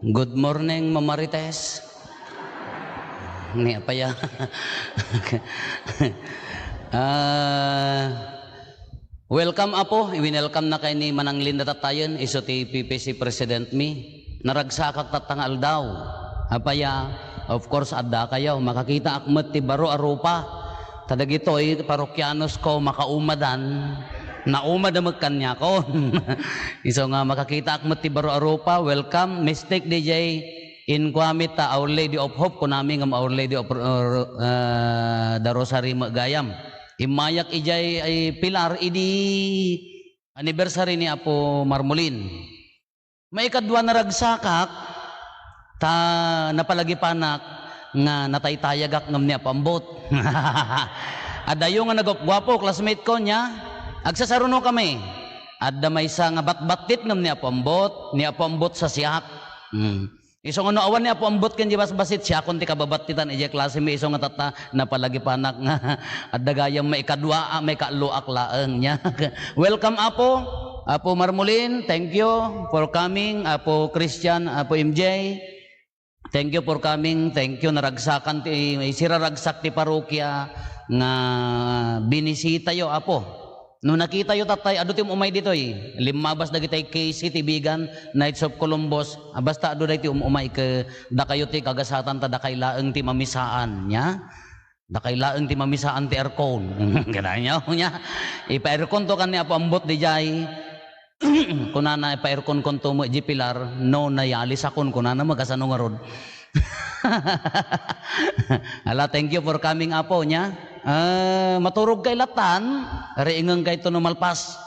Good morning, Mama Marites. Ni apa ya? Welcome apo, i-welcome na kay ni Mananglin na tatayon, iso ti PPC President mi. Naragsakak tatangal daw. Apaya, of course, adda kayo. Makakita akmet ti baro arupa. Tadagitoy, parokyanos ko makaumadan. Naumad ang magkanya ko. Iso nga makakita akmet ti baro arupa. Welcome, Mistake DJ in Kwamita, Our Lady of Hope. Kunami ng Our Lady of the Rosary Magayam. Imayak ijay ay pilar, idi anniversary ni Apo Marmolin. May kadwa na ragsakak, ta napalagipanak nga nataytayagak ngam niya pambot. Adayo nga nagopgwapo, classmate ko niya, agsasaruno kami. Adda may isa nga batbatit ngam niya pambot sa siyak. Isong ano awan niya pambot kan di basit siya kun ti kababatitan ije klase mi isong nga tata napalagipanak nga adda gayam may kadwa may kaluak laeng niya. Welcome Apo Marmolin, thank you for coming. Apo Christian, Apo MJ, thank you for coming. Thank you naragsakan ti siraragsak ti parokya nga binisita yo Apo. No nakita yo tatay adu ti umay ditoy. Limabas dagitay KC ti Bigan Knights of Columbus. Basta adu dagiti umay ke da kayo ti kagasatan ta da kay laeng ti mamisaan nya. Da kay laeng ti mamisaan ti aircon. Gananya nya. Ipa-aircon to kan ni Apo ambot di jay. Kunana ipa-aircon kon to mo di pilar no nayalis akon kunana magasano nga rod. Ala, thank you for coming Apo nya. Maturog kay latan, riingang kay to malpas.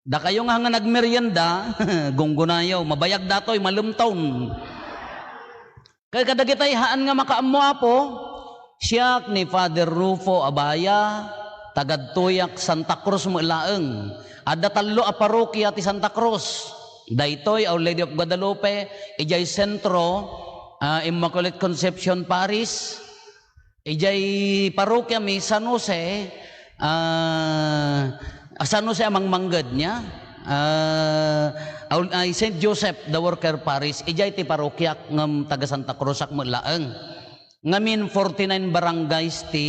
Da kayo nga nagmerienda, gunggunayaw, mabayag datoy, malumtaon. Kaya kadagitay haan nga makaammo Apo, siyak ni Father Rufo Abaya, tagadtuyak Santa Cruz mo ilaeng. Adda talo a parokya ti Santa Cruz. Daytoy Our Lady of Guadalupe, ijay sentro, Immaculate Conception Paris, ijay parokya mi San Jose, San Jose amang manggad niya, St. Joseph the Worker Paris, ijay ti parokya ng taga Santa Cruz ak mulaeng. Ngamin 49 barangays ti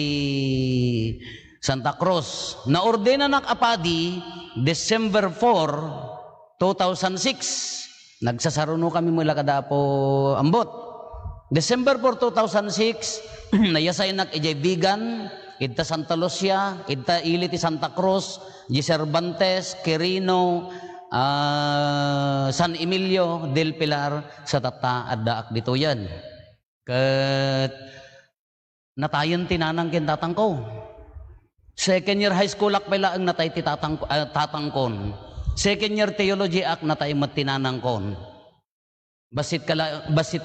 Santa Cruz. Naordena nak apadi December 4, 2006. Nagsasaruno kami mula kada po ambot. December 4, 2006, nayasay nak ijay Bigan, ita Santa Lucia, ita ili ti Santa Cruz, di Cervantes, Quirino, San Emilio del Pilar sa tata addaak dito yan. Kat natayon tinanang kintatang ko. Second year high school ak pala ang natay ti tatangkon. Second year theology ak natay matinanang kon. Basit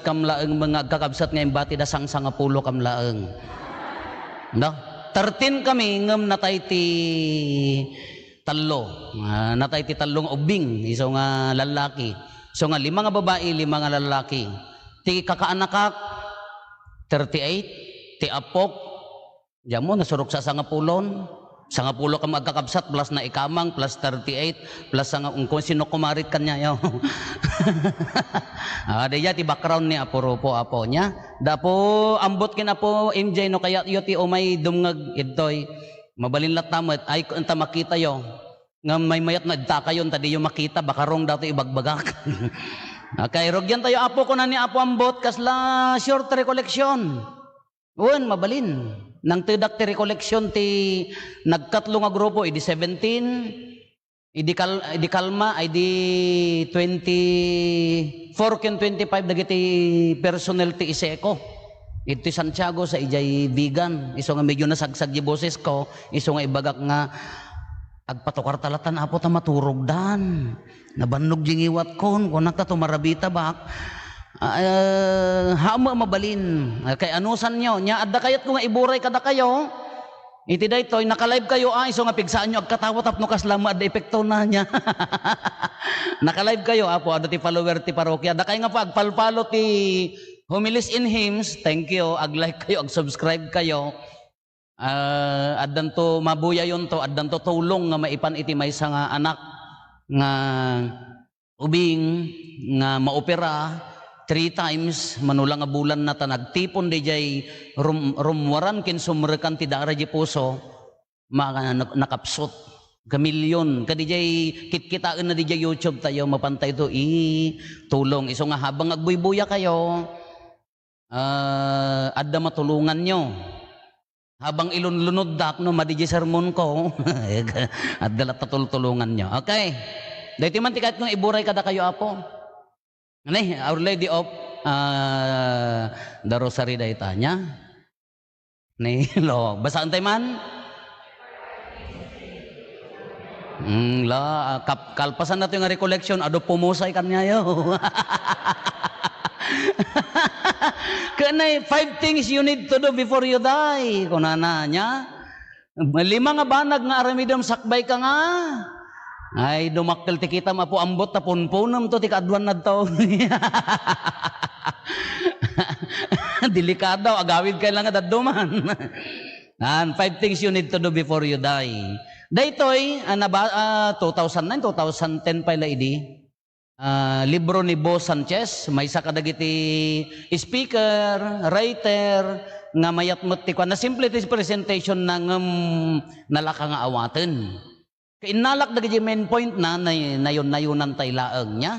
kam laeng mga kakabsat nga imbati da sang pulo kam laeng. No? 13 kami ngem natay ti talo. Natay ti talong ubing iso nga lalaki. So nga 5 nga babae, 5 nga lalaki. Ti kakaanakak 38, ti apok diyan mo nasurok sa sangapulon. Sangapulo ka magkakabsat plus na ikamang plus 38 plus kung sino kumarit kanya yo. Daya ti background ni Apo Rupo Apo nya. Dapo ambot kin Apo MJ no kaya yo ti umay dumngag idtoy. Mabalin latamet ay enta makita yo. Nga may mayat na idta kayon tadi yo makita baka rong dato ibagbagak. Kay rogyan tayo Apo ko na ni Apo ambot kasla short recollection. Uwan mabalin. Nang tidak ti recollection ti nagkatlo nga grupo idi 17 idi kalma idi 24 ken 25 dagiti personnel ti Iseco iti Santiago sa ijay Bigan iso nga medyo nasagsag di boses ko iso nga ibagak nga agpatukar talatan Apo ta maturog dan nabannog jingiwat kon kunak ta tumarabita bak hama mabalin kay anusan nyo nya adda kayat ko nga iburay kada kayo iti daytoy naka-live kayo iso nga pigsaan nyo agkatawa tapno kaslama adda epekto na nya. Naka-live kayo Apo adda ti follower ti parokya adda kay nga pagpalpalo ti Homiles in Hymns, thank you, ag-like kayo, ag-subscribe kayo. Addan to mabuya yon to, addan to tulong nga maipan iti maysa nga anak nga ubing nga maopera 3 times manulang nga bulan na ta nagtipon DJ rumwaran kin sumrekan ti dara di puso nakapsot kamilyon ka DJ kitkitaan na DJ YouTube tayo mapantay to tulong iso nga habang agbuybuya kayo adda matulungan nyo habang ilunlunod dak no madiji sermon ko adda tatulungan nyo. Okay, dahiti man tikat kung iburay kada kayo apo ani Our Lady of the Rosary daytanya ni lo basaan tay man kalpasan nato yung recollection ado pumusay kanyayo kanay 5 things you need to do before you die kunana nya 5 nga banag nga aramidam sakbay ka nga ay dumakkel ti kita mapo ambot ta punpunam to ti kaadwan nadto delikado agawid kay lang dadduman 5 things you need to do before you die. Daytoy 2009 2010 pa idi libro ni Bo Sanchez may isa kadagiti speaker writer nga mayatmet ti na simple ti presentation na nalaka nga awaten kainalak dagiti main point na nayon-nayonan tay laeng nya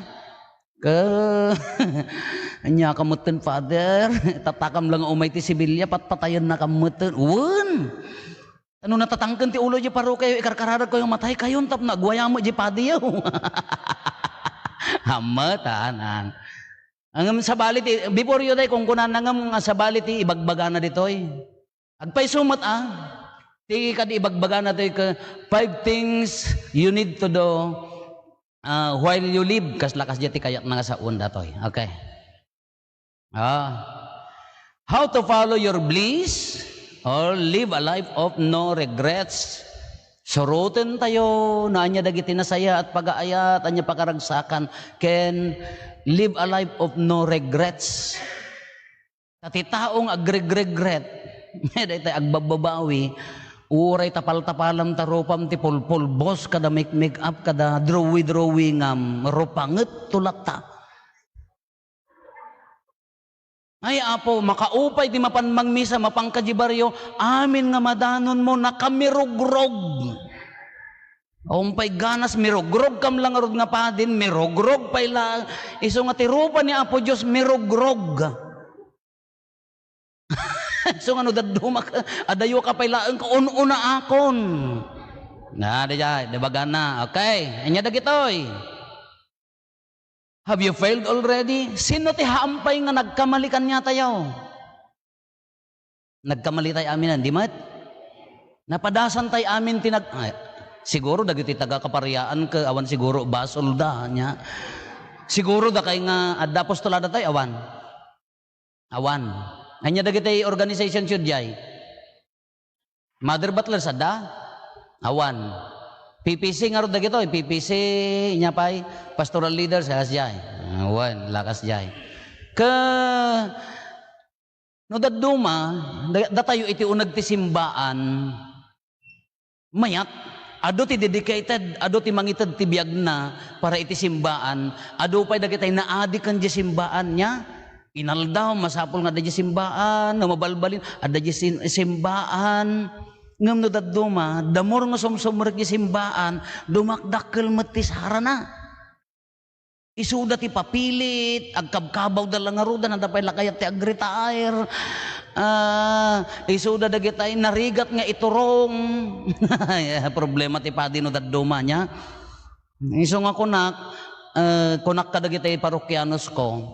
anya kamutten father tatakam lang umay ti sibilya patpatayon na kamutten wen ano natatangken ti ulo di paro kayo ikarkararag kayo matay kayon tap nagwaya mo di padiyaw hamatan ang sabaliti before you die kung kunan nangam sabaliti ibagbaga na ditoy agpay sumat ti kad ibagbaga na toy 5 things you need to do while you live kas lakas jati kayak nga sa unda toy. Okay, how to follow your bliss or live a life of no regrets. Surutin tayo na anya dagiti nasaya at pag-aayat anya pakaragsakan can live a life of no regrets. Tati taong agregret meday tay agbababawi uray tapal-tapalam taropam ti pulpulbos kada make up kada drawi rupanget tulak ta. Ay apo makaupay di mapanmang misa mapangkajibaryo amin nga madanon mo nakamirugrog. Umpay ganas mirugrog kam lang arod nga padin mirugrog pay lang iso nga tirupa ni Apo Dios mirugrog. So ano daddumak adayo ka pay laeng kaun-una akon. Na dijay debagana. Okay, anya dagitoy. Have you failed already? Sino ti haampay nga nagkamalikan niya tayo? Nagkamali tayo aminan, di mat? Napadasan tayo amin siguro dagiti taga kapariyaan ka awan siguro basol da nya. Siguro da kay nga adda apostolada tayo awan. Awan. Anya dagiti organization syudjay. Mother Butler sada awan. PPC nga ro dagito, PPC nya pay pastoral leader sa jay. Awan lakas jay. No dadduma datayo iti unag ti simbaan mayat ado ti dedicated ado ti mangited ti biag na para iti simbaan ado pay dagitay naadi kan di simbaan nya inaldaw masapol nga adda simbaan no mabalbalin adda simbaan ngem no dadduma damor nga sumsumrek di simbaan dumakdakkel met ti sarana isuda ti papilit agkabkabaw da lang aruda na dapay lakayat ti agretire isuda dagitay narigat nga iturong problema ti padi no dadduma nya iso nga kunak kadagitay parokyanos ko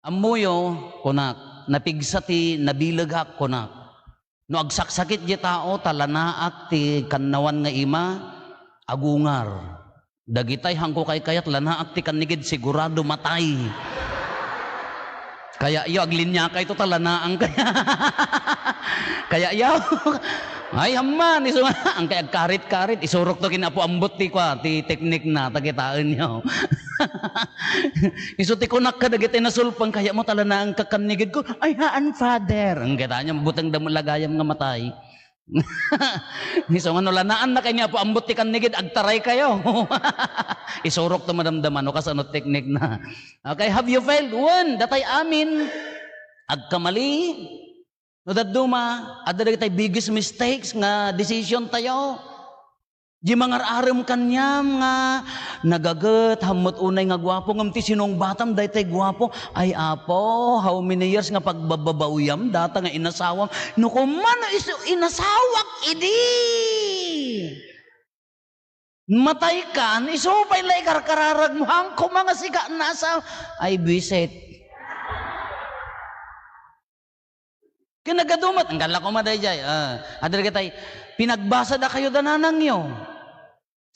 amuyo kunak napigsa ti nabilag kunak no agsaksakit di tao talanaak ti kannawan nga ima agungar dagitay hangko kay kayat lanaak ti kanigid sigurado matay kaya iyo aglinya kay to talanaang kaya iyo ay hamman iso ang kay karit-karit isurok to kinapo ambot ti teknik na tagitaan niyo iso ti kunak ka dagitay nasulpang kaya mo talanaang kakanigid ko ay haan father ang kita niya butang damulagayam nga matay So ano lanaan na kanya po ambot ti kanigid agtaray kayo. Isurok to madamdaman no kasano teknik na. Okay, have you failed? One, datay amin agkamali. No daduma, adda tay biggest mistakes nga decision tayo. Di mangar-aram kanyam nga nagagat hamot unay nga gwapo ngam ti sinong batam daytay gwapo ay apo how many years nga pagbababawyam data nga inasawam no kuman iso inasawak idi matay kan isupay lay karkararag mo hangko mga sika nasa ay biset kinagadumat ang gala ko maday jay adal kitay pinagbasa da kayo dananang nyo.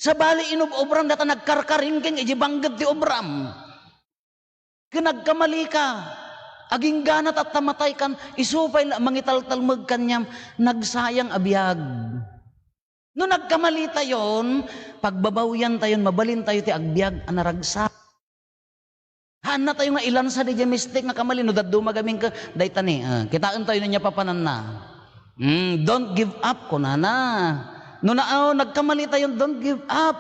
Sa bali inub-obram data nagkarkaringking ijibanggad ti obram. Kinagkamali ka. Aging ganat at tamatay kan isupay la mangitaltalmag kanyam nagsayang abiyag. No nagkamali tayon, pagbabawyan tayon, mabalin tayo ti agbyag anaragsak. Hana tayo nga ilan sa di mistake nga kamali no daddo magaming ka daytani. Kitaan tayo niya papanan na. Don't give up kunana. No nagkamali tayo, don't give up.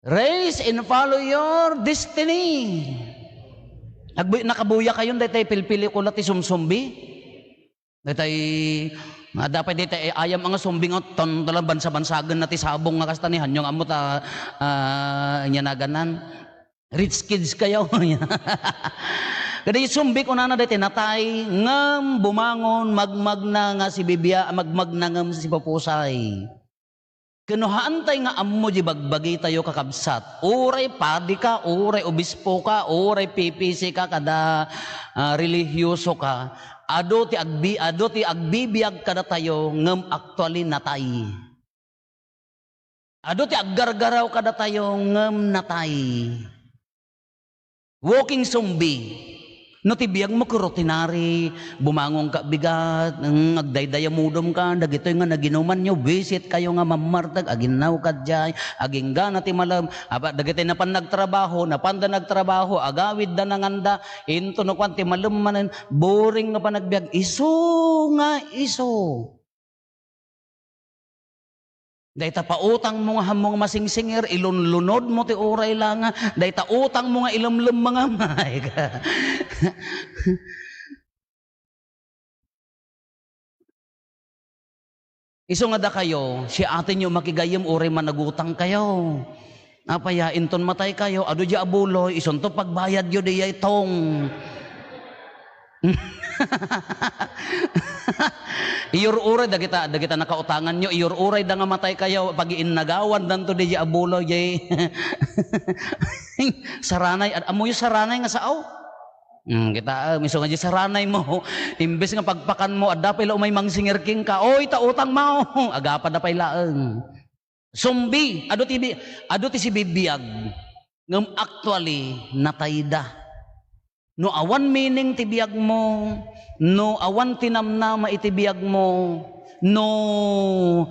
Race and follow your destiny. Nakabuya kayo, dahil pilpili ko lati sumsumbi. Dahil dapat dito ayam ang sumbing at talang bansa-bansagan na ti sabong nga kastanihan yung amot inyanaganan. Rich kids kayo. Kada sumbi ko na dati natay ngam bumangon magmagna nga si Bibia magmagna ngam si Papusay. Kinuhaan tay nga ammo di bagbagi tayo kakabsat. Uray padi ka, uray obispo ka, uray PPC ka kada religyoso ka. Ado ti agbibiyag kada tayo ngam actually natay. Ado ti aggargaraw kada tayo ngam natay. Walking zombie. No tibiyag mo ko rutinary, bumangong ka bigat, agdaydaya mudom ka, dagitoy nga naginuman nyo, visit kayo nga mamartag, aginaw ka dyan, aging gana ti malam, dagitoy na pan nagtrabaho, napanda nagtrabaho, agawid da nanganda, into no kwan ti malam manan, boring nga pa nagbiag, iso nga iso. Dahil ta pautang mo nga hamong masingsinger, ilunlunod mo ti uray lang nga. Dahil ta utang mo nga ilamlam mga may. Iso nga da kayo, si atin nyo makigayam uray managutang kayo. Napaya, inton matay kayo, ado di abuloy, ison to pagbayad yun di tong. Iyor uray da kita nakautangan nyo iyor uray da nga matay kayo pag innagawan danto di abulo jay saranay amoy saranay nga sao kita miso nga di saranay mo imbes nga pagpakan mo adda pay la umay mangsinger king ka oy ta utang mao agapa da pay laeng sumbi ado ti si bibiyag ngem actually natayda. No awan meaning tibiyag mo, no awan tinamnama itibiyag mo, no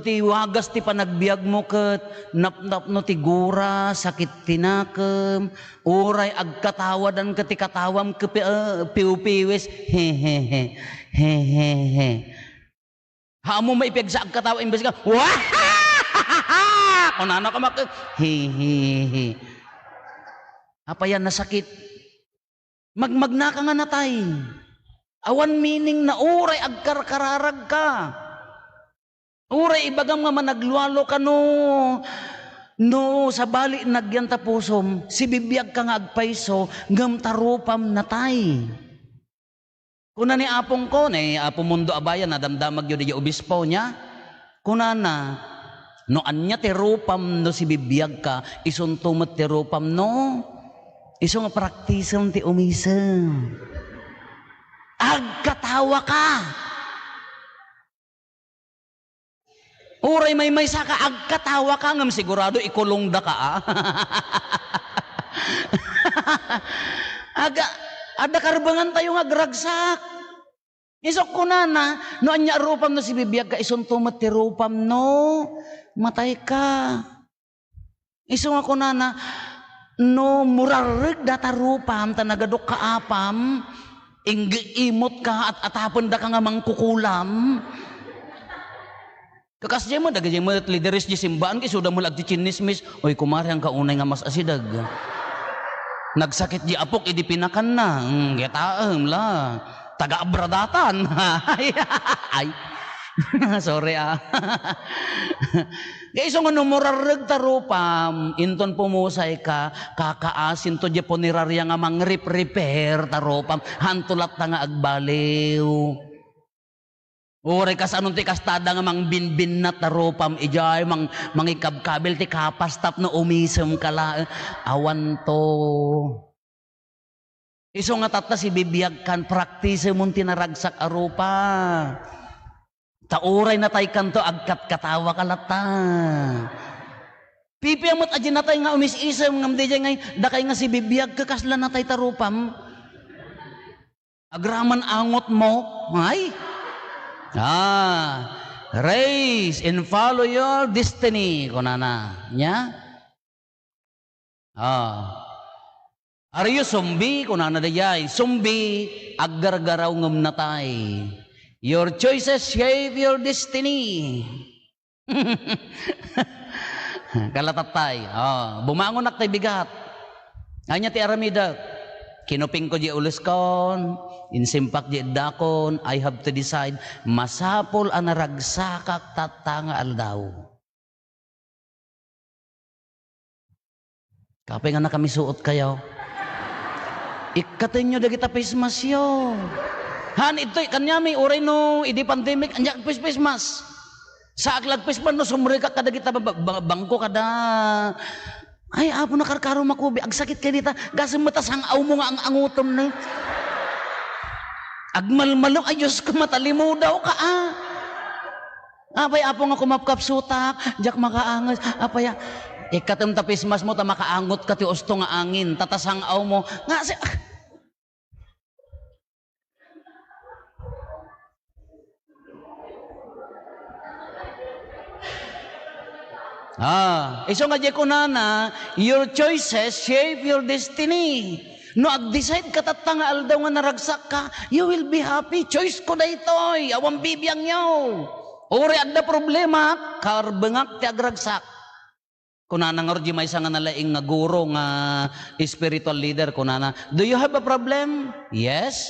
tiwagas ti panagbiag mo ket napnap no tigura sakit tinakem, uray agkatawadan ket katawam ke piupiwis he. Hamo maipeg sa agkatawa imbes ka. Wah! Kunana ka mak he. Apa yan nasakit? Magmagna ka nga natay. Awan meaning na uray agkarkararag ka. Uray ibagam nga managlualo ka no sa bali nagyan tapusom, si bibiyag ka nga agpaiso, ngam tarupam natay. Kuna ni apong ko, ni apong mundo abayan, nadamdamag yun di obispo niya, kuna na, no anya terupam no si bibiyag ka, isuntumat terupam no, iso nga praktisam ti umisem. Agkatawa ka. Uray may saka agkatawa ka ngam sigurado ikulong da ka. Ada karbangan tayo nga gragsak. Isok ko na no anya rupam no si bibiyag ka isuntumat ti rupam no matay ka. Isok ako na no murarig data rupam tanagadok kaapam imot ka at atapon da ka nga mangkukulam Kakasya mo, dagay mo at lideres di simbaan, kay suda mo lagti chinismis, oy kumari ang kaunay nga mas asidag. Nagsakit di apok, idi pinakan na, getaam la, taga-abradatan. Ay, sorry Kaya isang numurarag tarupam, inton pumusay ka, kakaasin to di ponirarya nga mang repair tarupam, hantulat na nga agbaliw. Uri kas anong ti kastada nga mang binbin na tarupam ijay mang ikabkabil ti kapastap na umisem kala awan to. Iso nga tata si bibiyag kan praktise mun tinaragsak arupa. Tauray na tay kanto agkat katawa kalata. Pipi amot aji na tay nga umis-isem ngam DJ ngay dakay nga si bibiyag kakasla na tay tarupam. Agraman angot mo, ay. Raise and follow your destiny kunana nya. Are you zombie kunana dayay zombie aggargaraw ngem natay. Your choices shape your destiny. Kalatatay. Bumangon nak tay bigat. Anya ti aramida. Kinuping ko di ulis kon, insimpak di dakon, I have to decide, masapol ang naragsakak tatanga aldaw. Kapay nga na kami suot kayo. Ikatin nyo da kita pismasyo. Han, ito, kanya may uray no, idi pandemic, anyak pismas. Sa aglagpis man no, sumuri ka kada kita bangko kada. Ay, apo na karkaro makubi. Ag sakit kayo dita. Gasam matas ang aw mo nga ang angutom na. Agmalmalong. Ay, Diyos ko, matalimu daw ka Apay, apo nga kumapkap sutak. Diyak makaangas. Apay, ikatam tapismas mo, ta makaangot ka ti usto nga angin. Tatas ang aw mo. Nga si... Iso nga di ko nana, your choices shape your destiny. No, ag-decide ka tatanga aldaw nga naragsak ka, you will be happy. Choice ko na ito'y, awang bibiyang nyo. Uri adda problema, karbengak ti agragsak. Kunana nga ordi may nga nalaing nga guro nga spiritual leader, kunana, do you have a problem? Yes.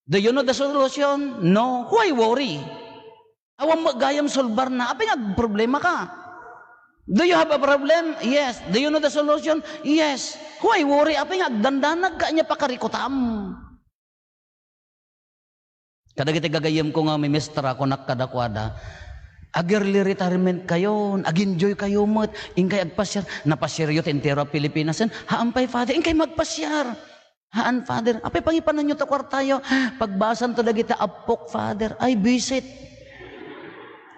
Do you know the solution? No. Why worry? Awang magayam solbar na, apay nga problema ka. Do you have a problem? Yes. Do you know the solution? Yes. Why worry? Apay nga, dandanag ka niya pakarikutam. Kadagiti gagayam ko nga may mistra ko nakadakwada. Ag-early retirement kayo, ag-enjoy kayo mo't, ingkay agpasyar. Napasyaryo tentero Pilipinas. Haampay, Father, ingkay magpasyar. Haan, Father. Apay, pangipanan nyo ta kwartayo. Pagbasan to dagiti apok, Father. Ay, visit.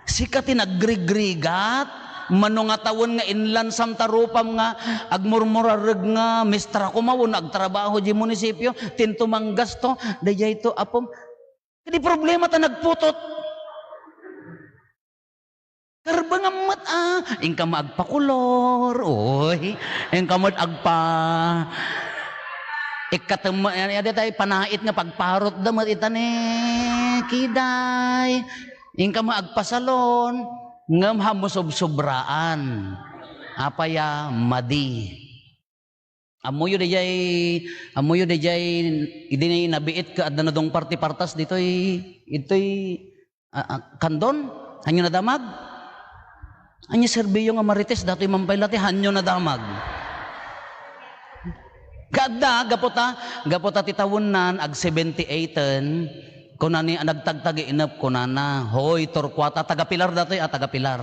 Sikatin agrigrigat. Mano nga tawon nga inlan sam tarupam nga agmurmurareg nga mistra ko mawon agtrabaho di munisipyo tintumang gasto dayay to apom kadi problema ta nagputot karbang amat ingka maagpakulor oy ingka mo agpa ikatem ada tay panait nga pagparot damat itane kiday ingka maagpasalon ngam hamosob sobraan apaya madi amuyo dejay idi nabiit ka adda na dong party-partas ditoy itoy kandon hanyo na damag anyo serbiyo nga marites datoy mampaylati hanyo na damag gadda gapota titawunan ag 78 kunani nagtagtag inap kunana hoy Torquata taga-Pilar datoy taga-Pilar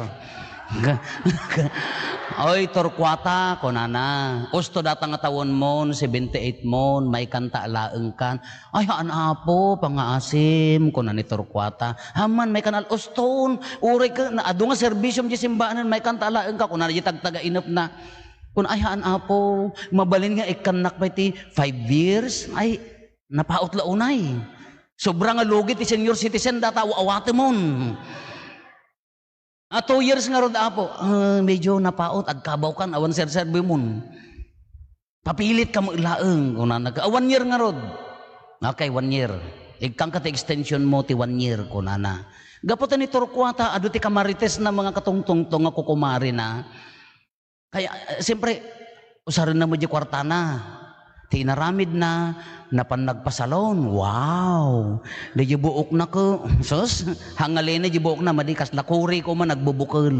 hoy Torquata kunana usto data nga tawon mon 78 mon may kanta alaeng kan ay haan apo pangaasim kunani Torquata haman may kanal uston uri ka na adu nga serbisyum di simbaanan may kanta alaeng ka kunana di tagtaga inap na kun ay haan apo mabalin nga ikanak pa ti 5 years ay napaot launay sobrang alugit ti senior citizen data awate mon. 2 years nga rod apo, medyo napaot agkabaw kan awan serserbe mon. Papilit ka mo ilaeng kunana ka 1 year nga rod. Okay, 1 year. Igkang ka ti extension mo ti 1 year kunana. Gaputan ni Torquata, ado ti kamarites na mga katungtungtong nga kukumari na. Kaya, siyempre, usarin na mo di kwarta na. Tinaramid na, napan nagpasalon. Wow! Di buok na ko. Sus, hangalina di buok na, madikas lakuri ko man nagbubukol.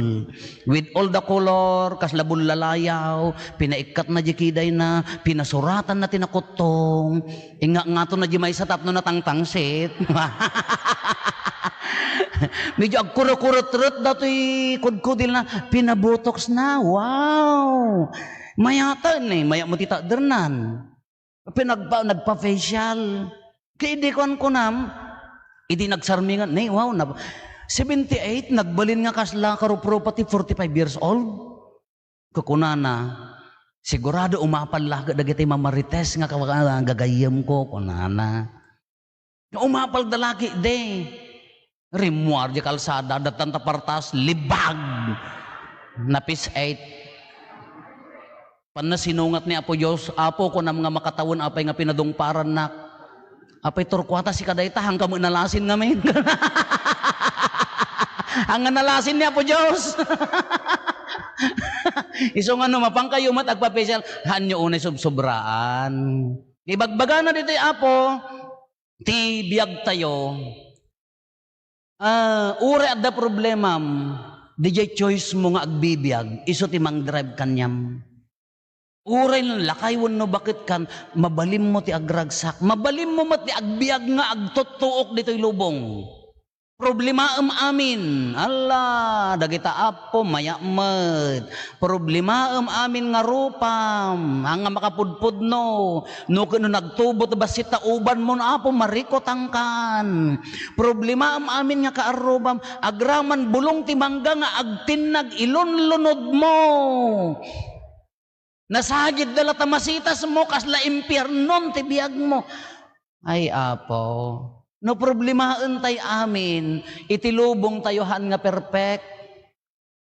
With all the color, kaslabon lalayaw, pinaikat na di kiday na, pinasuratan na tinakotong. Nga to na di may sa tapno na tangtangsit. Medyo agkuro-kuro-trut dato'y kudkudil na, pinabotox na. Wow! Mayatan eh, maya mo titadерnan. Nagpa-facial. Kaya di ko nam, hindi nagsarmingan. Wow, 78, nagbalin nga kasla karupro pati 45 years old. Kukunana, sigurado umapal laga dagiti mamarites nga gagayam ko, kunana. Umapal dalaki, de. Rimuar di kalsada, datan tapartas, libag. Napis 8. Panasinungat ni Apo Diyos, Apo ko na mga makatawon, apay nga pinadungparan na. Apay Torquata si kadayta, hanggang mo nalasin nga may. Hanggang nalasin ni Apo Diyos. Iso nga no, mapangkayo mat agpapesyal, hanyo unay subsobraan. Ibagbaga na dito Apo, ti biyag tayo. Ure at da problemam, DJ choice mo nga agbibiyag, iso ti mang drive kanyam. Uray lang, lakaywan no bakit kan, mabalim mo ti agragsak, mabalim mo mat ti agbiag nga agtutuok dito'y lubong. Problema amin, Allah, dagita Apo, mayamad. Problema amin nga rupam, ang makapudpud no nagtubot basit tauban mo na Apo, marikot angkan. Problema amin nga kaarubam, agraman bulong ti mangga nga agtinag ilunlunod mo. Nasagid dala tamasitas mo, kasla impyernon ti biyag mo. Ay Apo, no problemaen tay amin, itilubong tayohan nga perfect.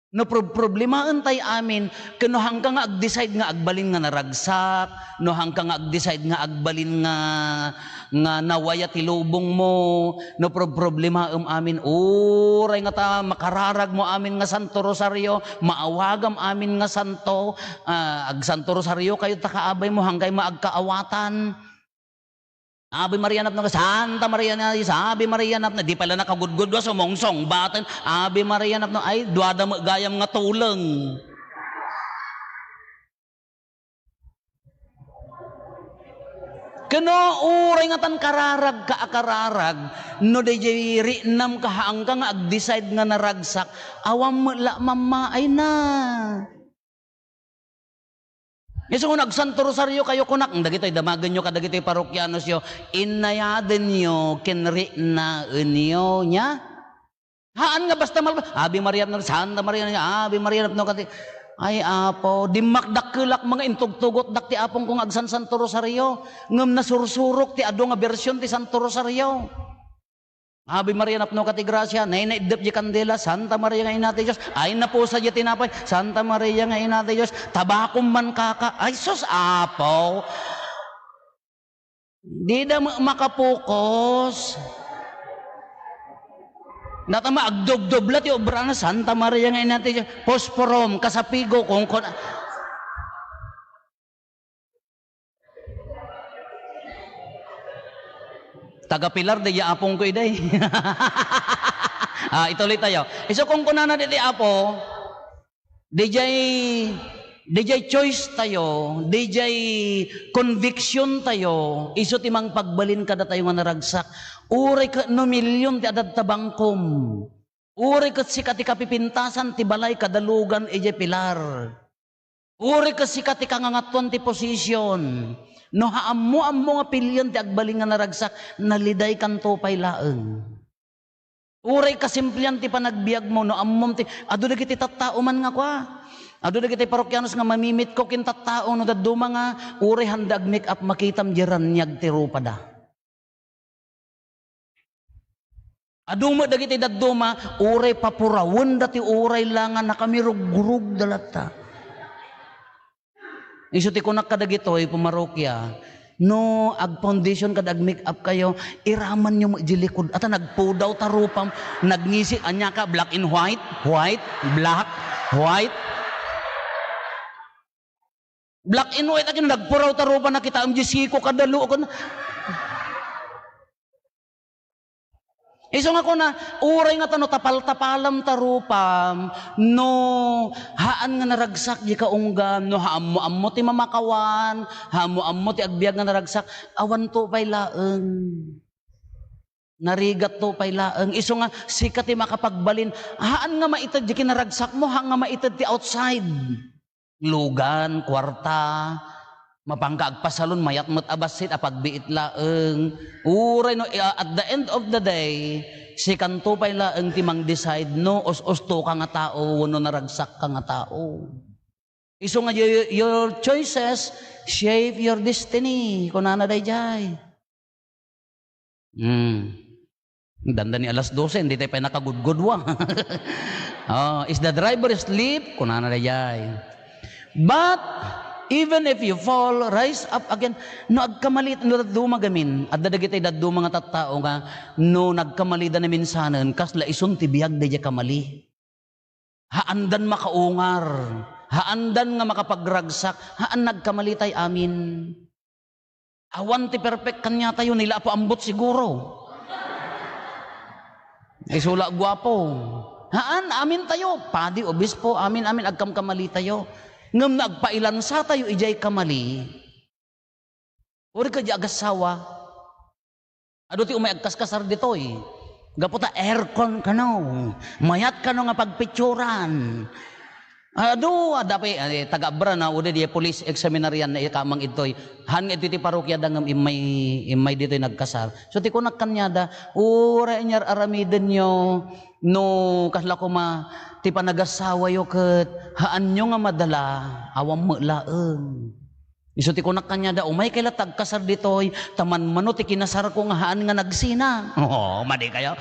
No problemaen tay amin, kano hanggang nga ag-decide nga agbalin nga naragsak, no hanggang nga ag-decide nga agbalin nga nawaya tilubong mo, no problemaen amin, uray nga ta makararag mo amin nga Santo Rosario, maawagam amin nga santo, ag Santo Rosario kayo takaabay mo hanggang maagkaawatan. Ave Maria nap na Santa Maria na Ave Maria nap na di pala nakagudgud wa sumongsong batan Ave Maria nap na ay duada gayam nga tuleng. Kano uray nga tan kararag ka akararag no DJ rinam ka hanggang ag-decide nga naragsak awam la mama ay na. Yeso kung nagsanto Rosario kayo kunak, dagitoy damagan nyo kadagitoy parokyanos yo, inayaden nyo, kinri na inyo nya. Haan nga basta Ave Maria na Santa Maria na Ave Maria na kati. Ay Apo, dimakdakkelak mga intugtugot dak ti Apong kung agsan Santo Rosario, ngem na sursurok ti ado nga bersyon ti Santo Rosario. Ave Maria napno kati grasya, nay naidep di kandela, Santa Maria nga inate Diyos, ay na po sa di tinapay, Santa Maria nga inate Diyos, tabakom man kaka, ay sus Apo, di na makapukos. Natama agdobdoblat yung obra na Santa Maria nga inate Diyos, posporom, kasapigo, kung taga-pilar de Apong ko iday. Ituloy tayo. Iso kung kunana di Apo, DJ choice tayo, DJ conviction tayo, iso timang pagbalin kada tayo nga naragsak. Uray ka no milyon ti adad tabangkom. Uray ka sikat ti kapipintasan ti balay kadalugan ije pilar. Uray ka sikat ti kangangatuan ti posisyon. No haammo nga pilyon ti agbaling nga naragsak, naliday kanto pay laeng. Uray kasimplian ti panagbiag mo, no ammom ti, ado dagiti tattao man nga kwa. Ado dagiti parokyanos nga mamimit ko kin tattao, no daduma nga, uray handag make up makitam jiran nyag ti rupada. Aduma dagiti daduma, uray papurawon dati uray langan nakamirug-gurug dalata. Iso ti kunak kadagitoy pumarokya, No, ag foundation kad ag make up kayo, iraman nyo mo jilikod. At nagpudaw tarupam, nagngisi, anya ka, black and white, white, black, white. Black and white, akin nagpuraw tarupam, nakita ang jisiko, kadalo ko na. Iso nga ko na, uray nga tano, tapal-tapalam tarupam, no, haan nga naragsak, di kaunggam, no, haamo-amo ti mamakawan, haamo-amo ti agbiag nga naragsak, awan to pa'y laeng. Narigat to pa'y laeng. Iso nga, sikat ti makapagbalin, haan nga maitad di kinaragsak mo, haan nga maitad ti outside. Lugan, kwarta, mapangkaag pasalon, mayat mo't abasit, apagbiit laeng. Uray no, at the end of the day, si kanto pa'y laeng timang decide, no, os-osto ka nga tao, no naragsak ka nga tao. Iso nga, your choices shape your destiny. Kunana day jay. Danda ni alas 12, hindi tayo pa nakagudgudwa. Is the driver asleep? Kunana day jay. But, even if you fall, rise up again. No, agkamalit, no, dumagamin. At dadagitay daddo mga tattao nga, no, nagkamali da na minsanan, kasla isun tibiyag da dya kamali. Haandan makaungar, haandan nga makapagragsak, haan nagkamali tay amin. Awan ti perfect kanya tayo, nila po ambot siguro. Isula gwapo. Haan, amin tayo, padi, obispo, amin, agkam kamali tayo. Ngam nagpailansa tayo ijay kamali. Uri ka di agasawa. Ado ti umay agkaskasar ditoy. Gaputa aircon ka no. Mayat ka no nga pagpicturan. Ado, dapat taga-abra na uri di police examinarian na ikamang itoy. Han nga ito ti parokya da ngam imay ditoy nagkasar. So ti kunak kanyada, ura inyar aramiden nyo, no kasla ko ti panagasawa yo ket haan nyo nga madala awam mo laeng. Iso ti kunak kanya da umay kayla tagkasar ditoy taman mano ti kinasar ko nga haan nga nagsina. Madi kayo.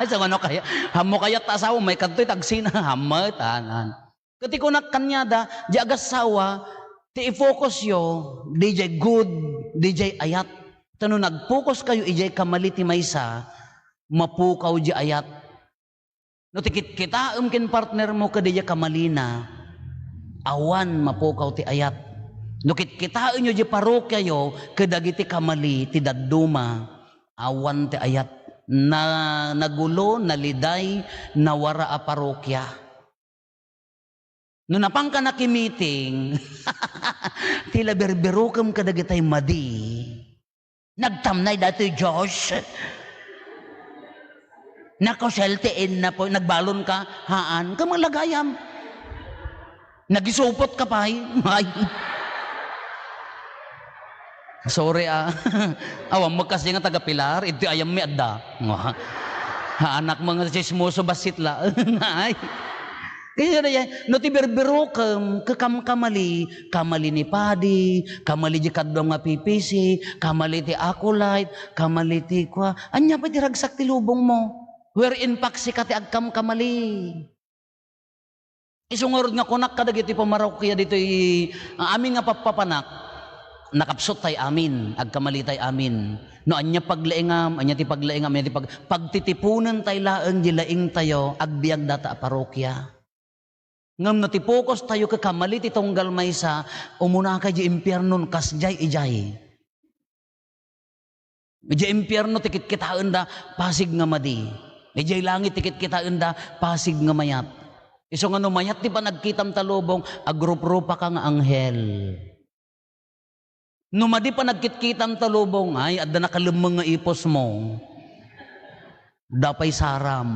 So ano kaya? Hamo kaya tasawa may kadtoy tagsina hamet anan. Ket ti kunak kanya da di agasawa ti i-focus yo DJ good, DJ ayat. Tano nag-focus kayo ijay kamali ti maysa mapukaw di ayat. No tikit kita ken partner mo kadya kamalina, awan mapukaw ti ayat. No kita nyo di parokya yo kadagiti kamali ti dadduma, awan ti ayat. Na nagulo, naliday, nawara a parokya. No napangka na ki-meeting, tila berberokam kadagitay madi. Nagtamnay dati Josh. Nakoseltiin na po, nagbalon ka, haan, kamalagayam. Nagisupot ka pa, Sorry awam mo kasi nga taga-pilar, iti ayam mi adda. Haanak mga chismoso basit la. Kaya na yan, no ti berbero kamali ni Padi, kamali di kadong nga PPC, kamali ti Acolyte, kamali ti kwa, anya pa ti ragsak ti lubong mo. Wherein paksi ka ti agkam kamali. Isungurod nga kunak kadagiti pamaraw kaya dito amin nga papapanak, nakapsot tay amin, agkamali tay amin. No anya paglaingam, anya ti paglaingam, anya ti pagtitipunan tay laeng di laing tayo, agbiag data a parokya. Ngam na ti focus tayo kakamali ti tunggal maysa, umuna ka di impyernon kasjay ijay. Di impyerno tikit kitaan da pasig nga madi. Ijay langit tikit kitaan da pasig nga mayat. Iso nga no mayat di pa nagkitam talubong, agrup-rupa ka nga anghel. No madi pa nagkitkitam talubong, ay adda nakalumeng nga ipos mo. Dapay saram.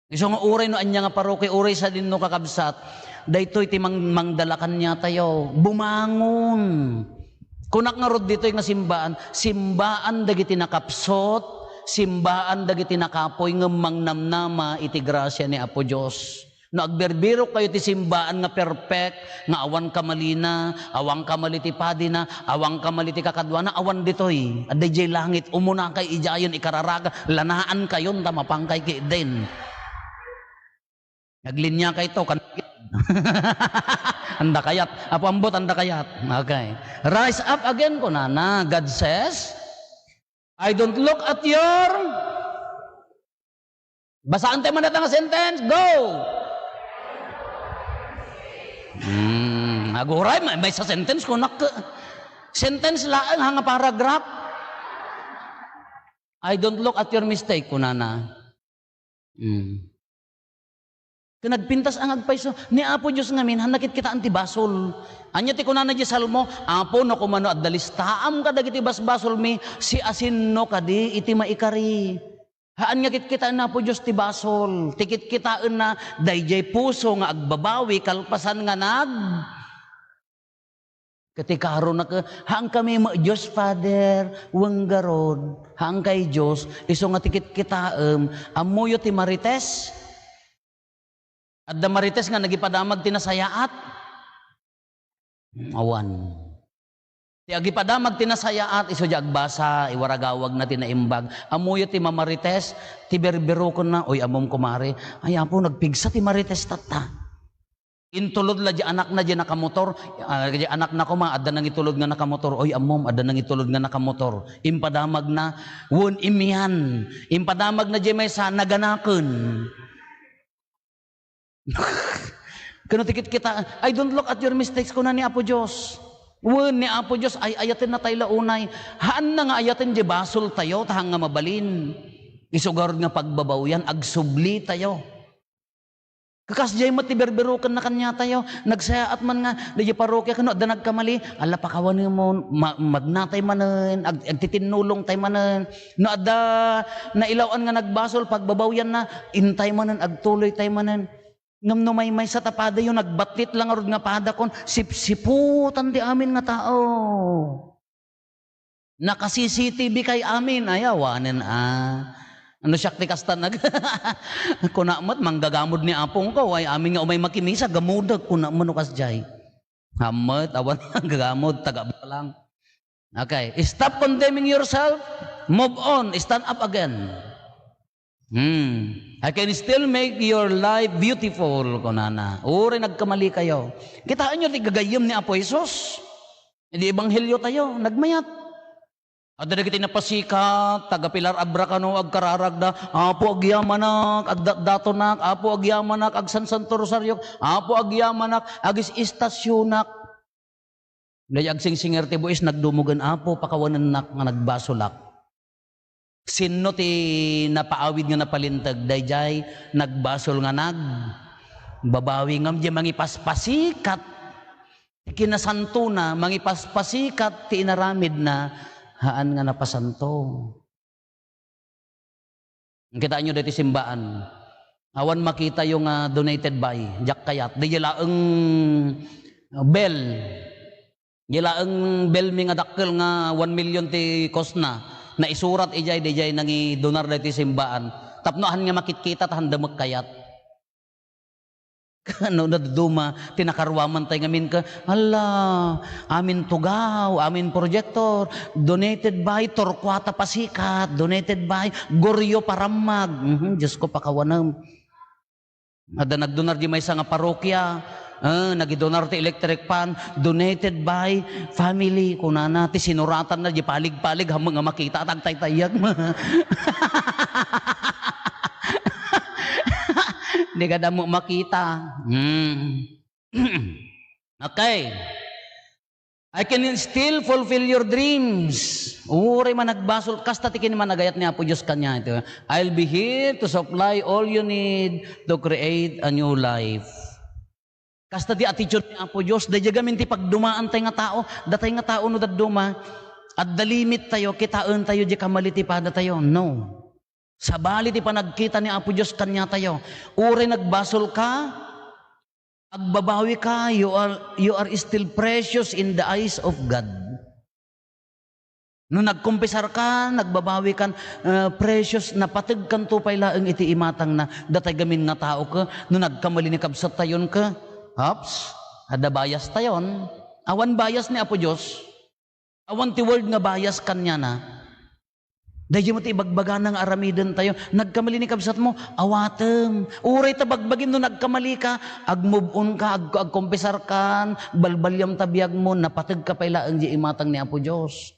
Iso nga uray no anya nga parokya, uray sa din no kakabsat, daytoy ti mangdalakan niya tayo, bumangon. Kunak nga rod ditoy nga simbaan dagiti nakapsot, simbaan dagiti nakapoy nga mangnamnama iti grasya ni Apo Dios. No agberbiro kayo ti simbaan nga perfect, nga awan kamalina, awang kamali ti padi na, awang kamali ti kakadwa na, awan ditoy. Aday jay langit, umuna kay ijayon ikararaga, lanaan kayon tamapangkay kay din. Naglinya kay to kan Anda kayat. Apo ambot, anda kayat. Okay. Rise up again ko na. God says, I don't look at your... Basaan tayo man nga sentence. Go! Aguray, may sa sentence ko nak... Sentence lang, hanga paragraph. I don't look at your mistake, kunana. Nagpintas ang agpaiso, ni Apo Diyos ngamin, hanakit kita antibasol. Anya ti kunana di salmo, Apo no kumano at dalistaam ka dagiti basbasol mi, si asin no kadi iti maikari. Haan nga kita na po Diyos ti basol, tikit kita na dayjay puso nga agbabawi, kalpasan nga Ketika haron na hang kami mo Diyos Father, wanggarod, hang kay Diyos, iso nga tikit kita amuyo ti marites. At da marites nga nagipadamag tinasayaat. Awan. Ti agipadamag tinasayaat, iso di agbasa, iwaragawag na tinaimbag. Amuyo ti mamarites, ti berbero ko na, oy amom kumari, ay po nagpigsa ti marites tata. Intulod la di anak na di nakamotor, anak na ko ma, ada nang itulod nga nakamotor, oy amom, ada nang itulod nga nakamotor. Impadamag na, won imian, impadamag na di may sa naganakon. Kano tikit kita, I don't look at your mistakes ko na ni Apo Diyos. Won ni Apo Diyos, ay ayatin na tayo launay. Haan na nga ayatin di basol tayo, tahang nga mabalin. Isugar nga pagbabaw yan, agsubli tayo. Kakasjay mo tiberberukan na kanya tayo. Nagsayaat man nga, di parokya kano, da nagkamali, ala pakawan mo, magnatay manen, agtitinulong tay manen. No, ada, nailawaan nga nagbasol, pagbabaw yan na, intay manen, agtuloy tay manen. Ngam no may sa tapada yung nagbatit lang arod nga pada kon, sipsiputan di amin nga tao. Naka-CCTV kay amin, ayawanin Ano siya tikastan nag kunamat manggagamod ni apong ko ay amin nga umay makimisa gamudag kunaman no kasjay. Hamat awan gagamod taga lang. Okay, stop condemning yourself. Move on, stand up again. I can still make your life beautiful kunana. Uri nagkamali kayo. Kitaan nyo di gagayam ni Apo Jesus. Hindi ebanghelyo tayo, nagmayat. Ada na kita napasikat, taga-pilar abra ka no, agkararagda, Apo agyamanak, agdatonak, Apo agyamanak, agsansanto rosaryok, Apo agyamanak, agis istasyonak. Dahil agsing-singer ti buis, nagdumugan Apo, pakawanan nak, nga nagbasolak. Sino ti napaawid nga napalintag, dahil nagbasol nga babawi ngam di mangipaspasikat, kinasanto na, mangipaspasikat, ti inaramid na, haan nga napasanto. Kita nyo dati simbaan. Awan makita yung donated by Jack Kayat. Di laeng bell. Di laeng bell mi nga dakkel nga 1 million ti cost na. Na isurat ijay di jay nangi donar dati simbaan. Tapnohan nga makitkita tahan damek Kayat. Ano naduma, tinakarwaman tayo ngamin ka, hala, amin tugaw, amin projector, donated by Torquata Pasikat, donated by Goryo Paramag. Diyos ko pakawanam. Ada nagdonar di may nga parokya, nagidonar ti electric pan, donated by family, kunana, ti sinuratan na, di palig-palig, hamang nga makita, tagtay-tayag. Hindi ka na mo makita. Okay. I can still fulfill your dreams. Uri man nagbasol, kasta tikin man nagayat ni Apo Diyos kanya. Ito. I'll be here to supply all you need to create a new life. Kasta di attitude ni Apo Diyos, da jagamin ti pagdumaan tayo nga tao, datay nga tao no daduma, at dalimit tayo, kitaan tayo, di kamaliti pada tayo. No. Sa bali ti panagkita ni Apo Diyos kanya tayo. Uri nagbasol ka, agbabawi ka, you are still precious in the eyes of God. No nagkumpisar ka, nagbabawi kan, precious, napatag kan tupay laeng iti imatang na, datay gamin nga tao ka, no nagkamali ni kabsat tayon ka, hops, ada bias tayon, awan bias ni Apo Diyos, awan ti world nga bias kanya na, Dahil mo ti ibagbaga ng aramidan tayo. Nagkamali ni kabsat mo, awatem. Uray ta bagbagin no nagkamali ka, ag-move on ka, ag-kumpisar ka, balbalyam tabiyag mo, napatag ka pailaan di imatang ni Apo Diyos.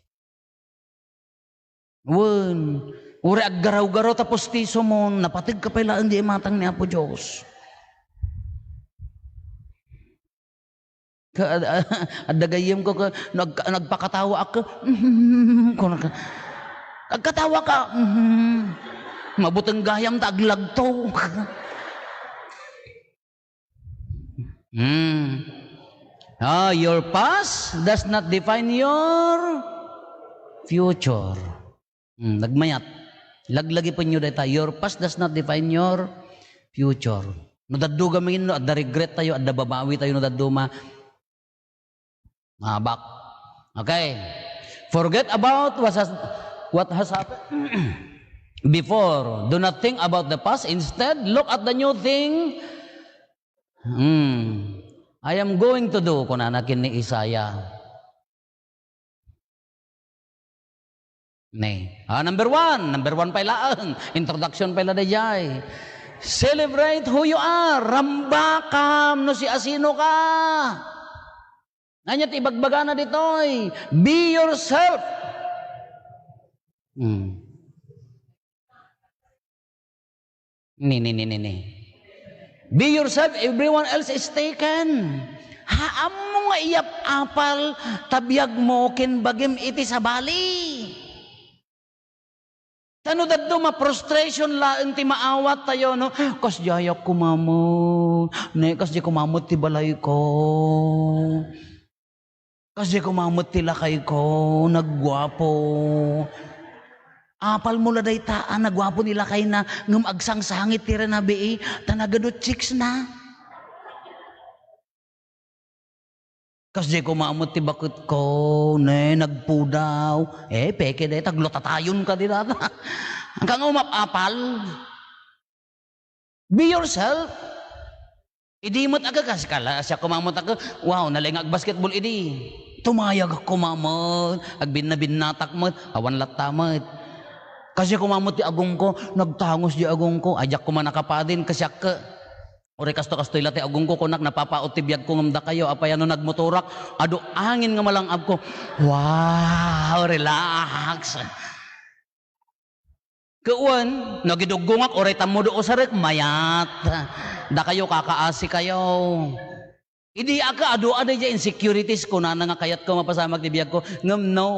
Wen, uray aggaraw-garaw tapos tiso mo, napatag ka pailaan di imatang ni Apo Diyos. Adagayem ko nagpakatawa ako. Nagkatawa ka. Mabutang gayam taglag to. Your past does not define your future. Nagmayat. Laglagi pa nyo dito. Your past does not define your future. No daddo gamin no, adda regret tayo, adda babawi tayo no daddo mabak. Okay. Forget about what has happened before. Do not think about the past. Instead, look at the new thing. I am going to do. Kunanakin ni Isaiah. Number one pailaan. Introduction paila de jay. Celebrate who you are. Rambakam no si asino ka. Nanyat ibagbaga na ditoy. Be yourself. Be yourself, everyone else is taken. Haam mo nga iyap apal, tabiyag mo kin bagim iti sa bali. Tano dadto ma-frustration laeng ti maawat tayo, no? Kas jayak kumamot, kas di kumamot ti balay ko. Kasi kumamot tila kay ko, nagwapo. Apal mo la day taan, nagwapo nila kay na ngam agsang sangit tira na bii, tanagadot chicks na. Kasi kumamot ti bakit ko, nagpudaw. Peke day, taglotatayon ka din ata. Hanggang umapapal. Be yourself. Idimot aga kasi kala siya kumamot aga. Wow, nalingag basketball idi. Tumayag kumamot, agbinabinatak mo, awan latamot. Kasi kumamot di agong ko, nagtangos di agong ko, ajak ko man nakapadin, kasi ka. Ore kasto ila ti agong ko, kunak napapaot ti biyag ko ngamda kayo, apayano nagmotorak, ado angin nga malangab ko. Wow, relax. Kauan, nagidugungak, ore tamo do sarek, mayat. Da kayo, kakaasi kayo. Idi aka ado ada ja insecurities ko na nga kayat ko mapasamag ti biyag ko. Ngam no.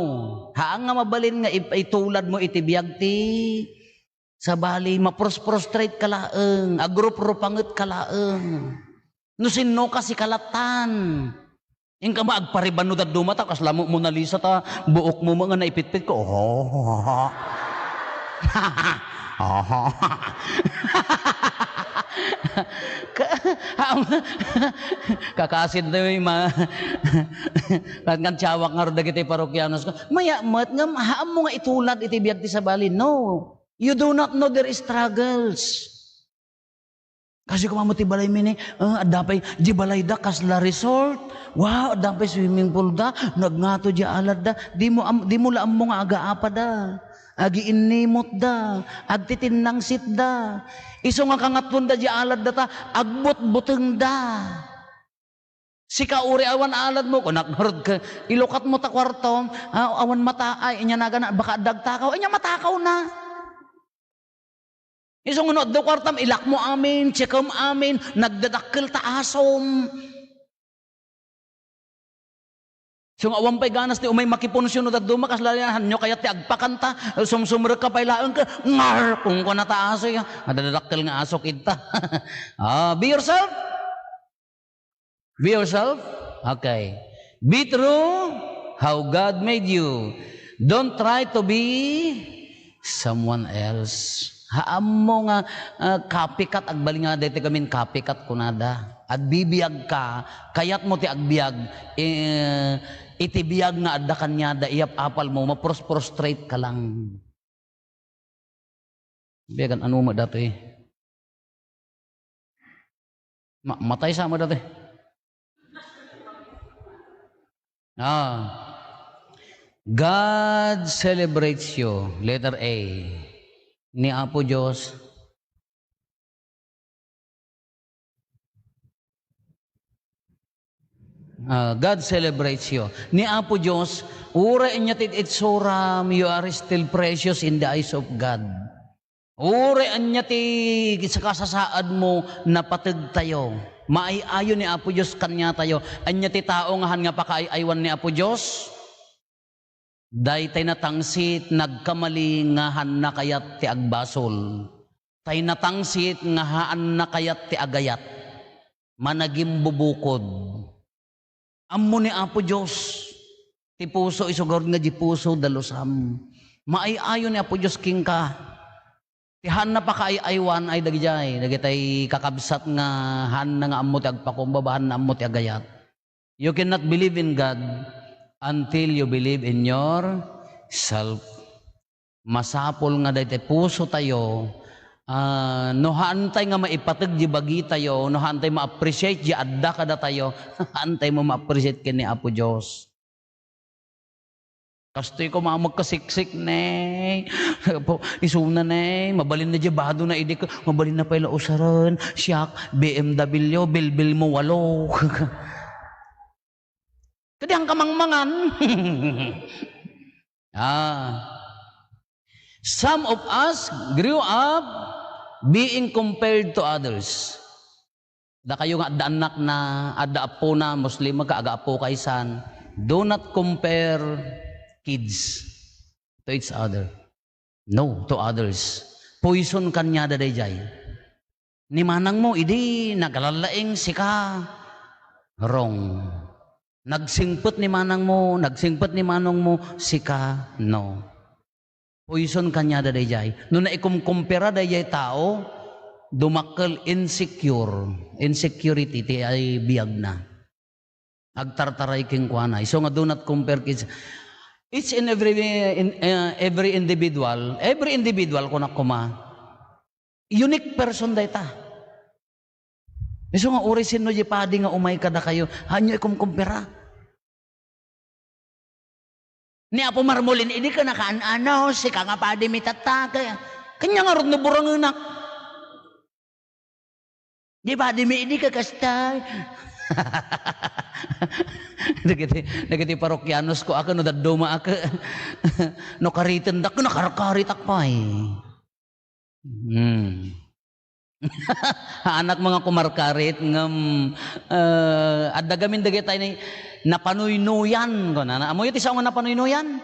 Haang nga mabalin nga itulad mo iti biyag ti sa bali maprostrate ka laeng, agrup-rupanget ka laeng. No sinno kasi kalatan. Ing ka maagpariban no daddo mata kas lamo Mona Lisa ta buok mo mga naipitpit ko. Kakasin daw yung mga kan tiyawak nga ro dagiti parokyanos ko. Maya mat nga haam mo nga itulad iti biyag ti sa bali. No. You do not know their struggles. Kasi kumamot ti balay mini, adapay di balay da kasla resort. Wow, adapay swimming pool da, nagngato di alad da. Di mo laam mo nga aga-apa da. Agi inimot da, agtitinang sit da. Iso nga kangatpon da di alad da ta, agbot-boteng da. Si kauri awan alad mo, kung nakharod ka, ilukat mo ta kwarto, awan mataay, inya naga na, baka dagtakaw, inya matakaw na. Iso nga no, do kwartam, ilak mo amin, tsekam amin, nagdadakkel ta asom. So nga awan pa'y ganas ti umay makiponsyon no daddo makaslalihan nyo kaya ti agpakanta sumsumre ka pa'y laeng ka ngar kung ko nataaso ya adadakkel nga aso kita. Be yourself. Be yourself. Okay. Be true how God made you. Don't try to be someone else. Haam mo nga copycat agbaling nga dito kami copycat kunada. Agbibiyag ka, kayat mo ti agbiag, itibiyag nga adda kanya da iyap apal mo, maprostrate ka lang. Biyagan, ano mo dati? Matay sa mo dati. God celebrates you. Letter A. Ni Apo Diyos. God celebrates you. Ni Apo Diyos, ura inyatit itsuram, you are still precious in the eyes of God. Ura anyati sa kasasaad mo, napatag tayo. Maiayon ni Apo Diyos kanya tayo. Anyati tao ngahan nga pakaaywan ni Apo Diyos. Day tay natangsit, nagkamali ngahan na kayat ti agbasol. Tay natangsit ngahan na kayat ti agayat. Managim bubukod. Ammo ni Apo Diyos. Ti puso isugor nga di puso dalusam. Maiayon ni Apo Diyos king ka. Tihan na pa kaaywan ay dagijay. Dagitay kakabsat nga han na nga ammo ti agpakumbabahan na ammo ti agayat. You cannot believe in God until you believe in yourself. Masapol nga dahil puso tayo, no haantay nga maipatag di bagi tayo, no haantay ma-appreciate di adda kada tayo, haantay mo ma-appreciate kini Apo Diyos. Kastoy ko magkasiksik ne, isuna ne, mabalin na di bado na idi ko, mabalin na pala usaran, siyak, BMW, bilbil mo walo. Kadi ang kamangmangan. Some of us grew up being compared to others. Da kayo nga adda anak na, adda apo na, Muslim ka, aga apo kaysan. Do not compare kids to each other. No, to others. Poison kanya dadayjay. Ni manang mo, idi, nagalalaing sika. Wrong. Nagsingpot ni manang mo, nagsingpot ni manong mo, sika, no. Poison kanya dadayjay. No na ikumkumpira dadayjay tao, dumakkel insecure. Insecurity ti ay biyag na. Agtartaray king kuanay. So nga do not compare kids. It's in every individual ko na kuma. Unique person dayta. So nga orisin no di padi nga umay kada kayo, hanyo ikumkumpira. Ni Apo Marmolin, hindi ka nakaan-ano, si ka nga padi mitata, kanya nga ron naburang anak. Di padi mi, hindi ka kastay. Nagiti parokyanos ko ako, no daduma ako. No karitindak ko, nakarkaritak pa eh. Anak mga kumarkarit ngam adda gamin dagay tayo ni napanuynuyan ko na amo iti sa nga napanuynuyan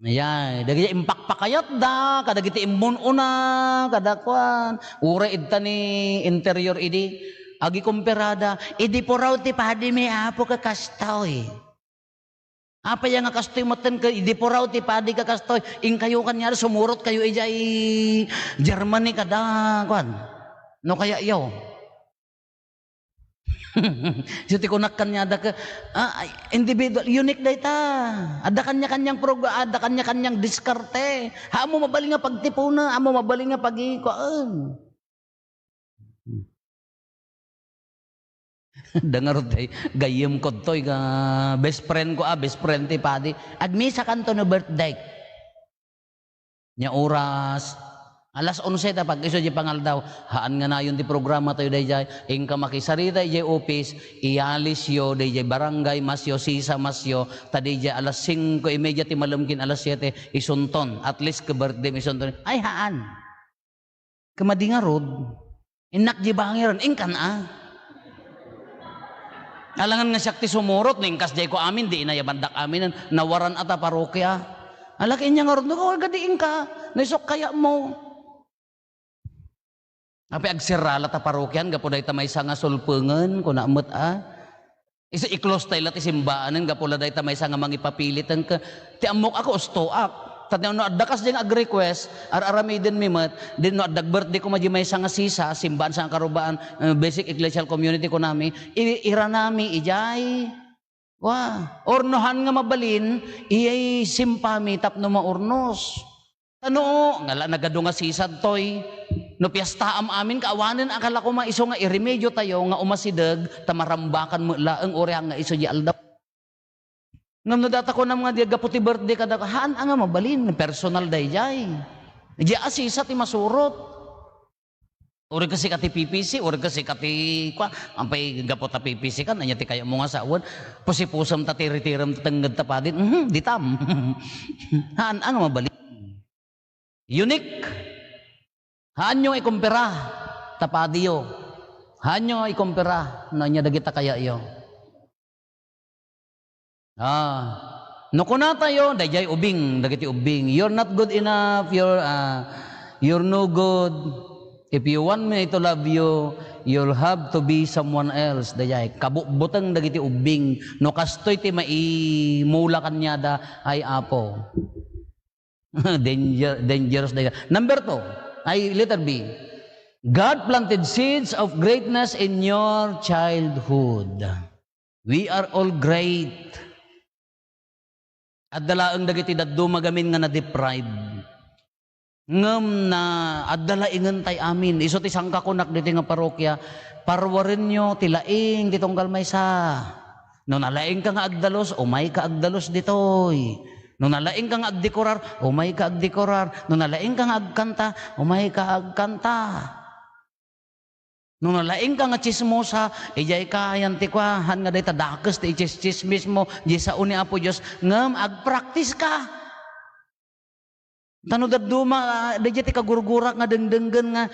ay dagay impak pakayat da kadagiti imbon una kadakwan ura idta ni interior idi agi kumperada idi po raw ti padi mi apo ka kastoy. Apa yang nga kastoy maten ka idi po raw ti padi ka kastoy ing kayo kanya sumurot kayo ijay Germany kada kwan. No kaya yaw. Suti ko nakanyada ka individual unique data. Ada kanya-kanyang ada kanya-kanyang diskarte. Amo mabaling nga pagtipuna, amo mabaling nga pagikuan. Dangarot day gayem ko toy ga best friend ko best friend ti padi. Agmi sa kanto no birthday. Nya oras alas 11 ta pag iso di pangal daw haan nga nayon ti programa tayo dayjay ingka makisarita jay office ialis yo dayjay barangay masyo sisa masyo tadijay alas 5:30 ti malamkin alas 7 isunton at least ke birthday isunton ay haan kamadinga rod inak di bangiran ingkan alangan nga siyak ti sumurot ningkas jay ko amin di inayabandak amin nawaran ata parokya alakin niya nga rod no gadiin ka naisok kaya mo. Api agsirala ta parokyan gapo day ta may nga sulpungan kun naamot isa i-close tayo ti simbaanen gapo day ta may nga mangipapilitan ka ti amok ako ustoak tadno no adda kas ding ag-request aramiden mimet din no addag birthday ko madji may nga sisa simbaan sa karubaan basic ecclesial community ko nami ira nami ijay ornohan nga mabalin iyay simpami tapno maurnos ano ngala nagado nga sisad toy no piyastaam amin kaawanen akala ko maiso nga iremedyo tayo nga umasideg tamarambakan mo laeng orehang nga iso di aldaw Ngam nadata ko ng mga diyaga puti birthday kada haan nga mabalin personal dayjay. Di asisa ti masurot. Uri kasi kati PPC, uri kasi kati kwa ampay gapot ta PPC kan anya ti kaya mo nga sawan. Pusipusam ta tiritiram ta tengged ta padin. Ditam. Haan nga mabalin. Unique. Haan yung ikumpira tapadiyo. Haan yung ikumpira no nya dagita kaya iyo. No kuna tayo, dayjay ubing, dagiti ubing. You're not good enough, you're no good. If you want me to love you, you'll have to be someone else. Dayjay, kabutang dagiti ubing. No kastoy ti maimula kanyada ay apo. Dangerous dayjay. Number 2, ay letter B. God planted seeds of greatness in your childhood. We are all great. At dalaang dagiti daddo magamin nga na-deprive. Ngem na at dalaingan tay amin. Iso ti sangkakunak diti nga parokya, parwarin nyo tilaing ditong kalmaysa. No nalaing ka nga agdalos, umay ka agdalos ditoy. No nalaing ka nga agdekorar, umay ka agdekorar. No nalaing ka nga agkanta, umay ka agkanta. Nung nalaing ka nga chismosa, ijay ka yanti kwa, han nga day tadakas, ti chismis mo, di sa uni apo Diyos, ngam, agpraktis ka. Tanudad duma, di ti kagurgurak nga dengdenggen nga,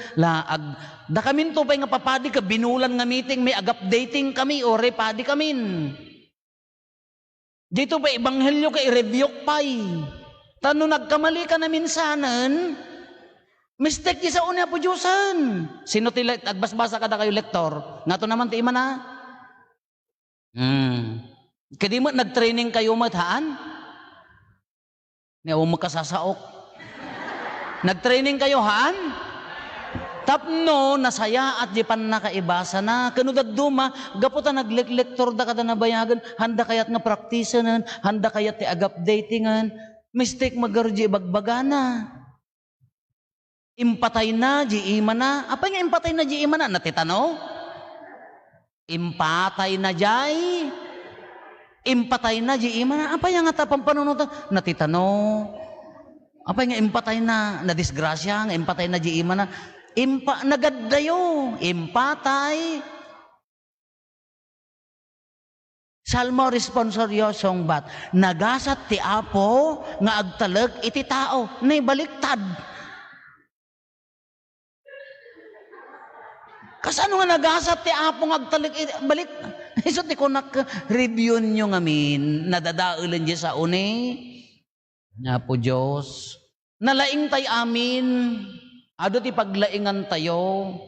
da kamin to pa'y nga papadi ka, binulan nga meeting, may ag-updating kami, ore padi kamin. Dito pa ibanghelyo ka, i-review pa'y. Tano nagkamali ka na minsanan, mistake di sa unya po Diyosan. Sino ti agbasbasa kada kayo lektor? Nga to naman ti ima na. Kadi mo nag-training kayo mathaan? Nga mo kasasaok. Nag-training kayo haan? Tapno nasaya at di pan nakaibasa na kanudad duma gaputa naglektor da kada nabayagan handa kayat nga praktisanan, handa kayat ti ag-updatingan. Mistake magarji bagbagana. Impatay na, jiima na. Apa nga impatay na, jiima na? Natitano? Impatay na, jay. Impatay na, jiima na. Apa nga tapang panunutan? Natitano? Apa nga impatay na? Nadisgrasya, nga impatay na, jiima na. Nagaddayo. Impatay. Salmo responsoryosong bat. Nagasat ti apo, nga agtalag iti tao. Naibaliktad. Kasano nga nagasat ti apong agtalik balik. Iso ti kunak review nyo ngamin nadadaulan di sa uni. Nga po Diyos. Nalaing tay amin. Ado ti paglaingan tayo.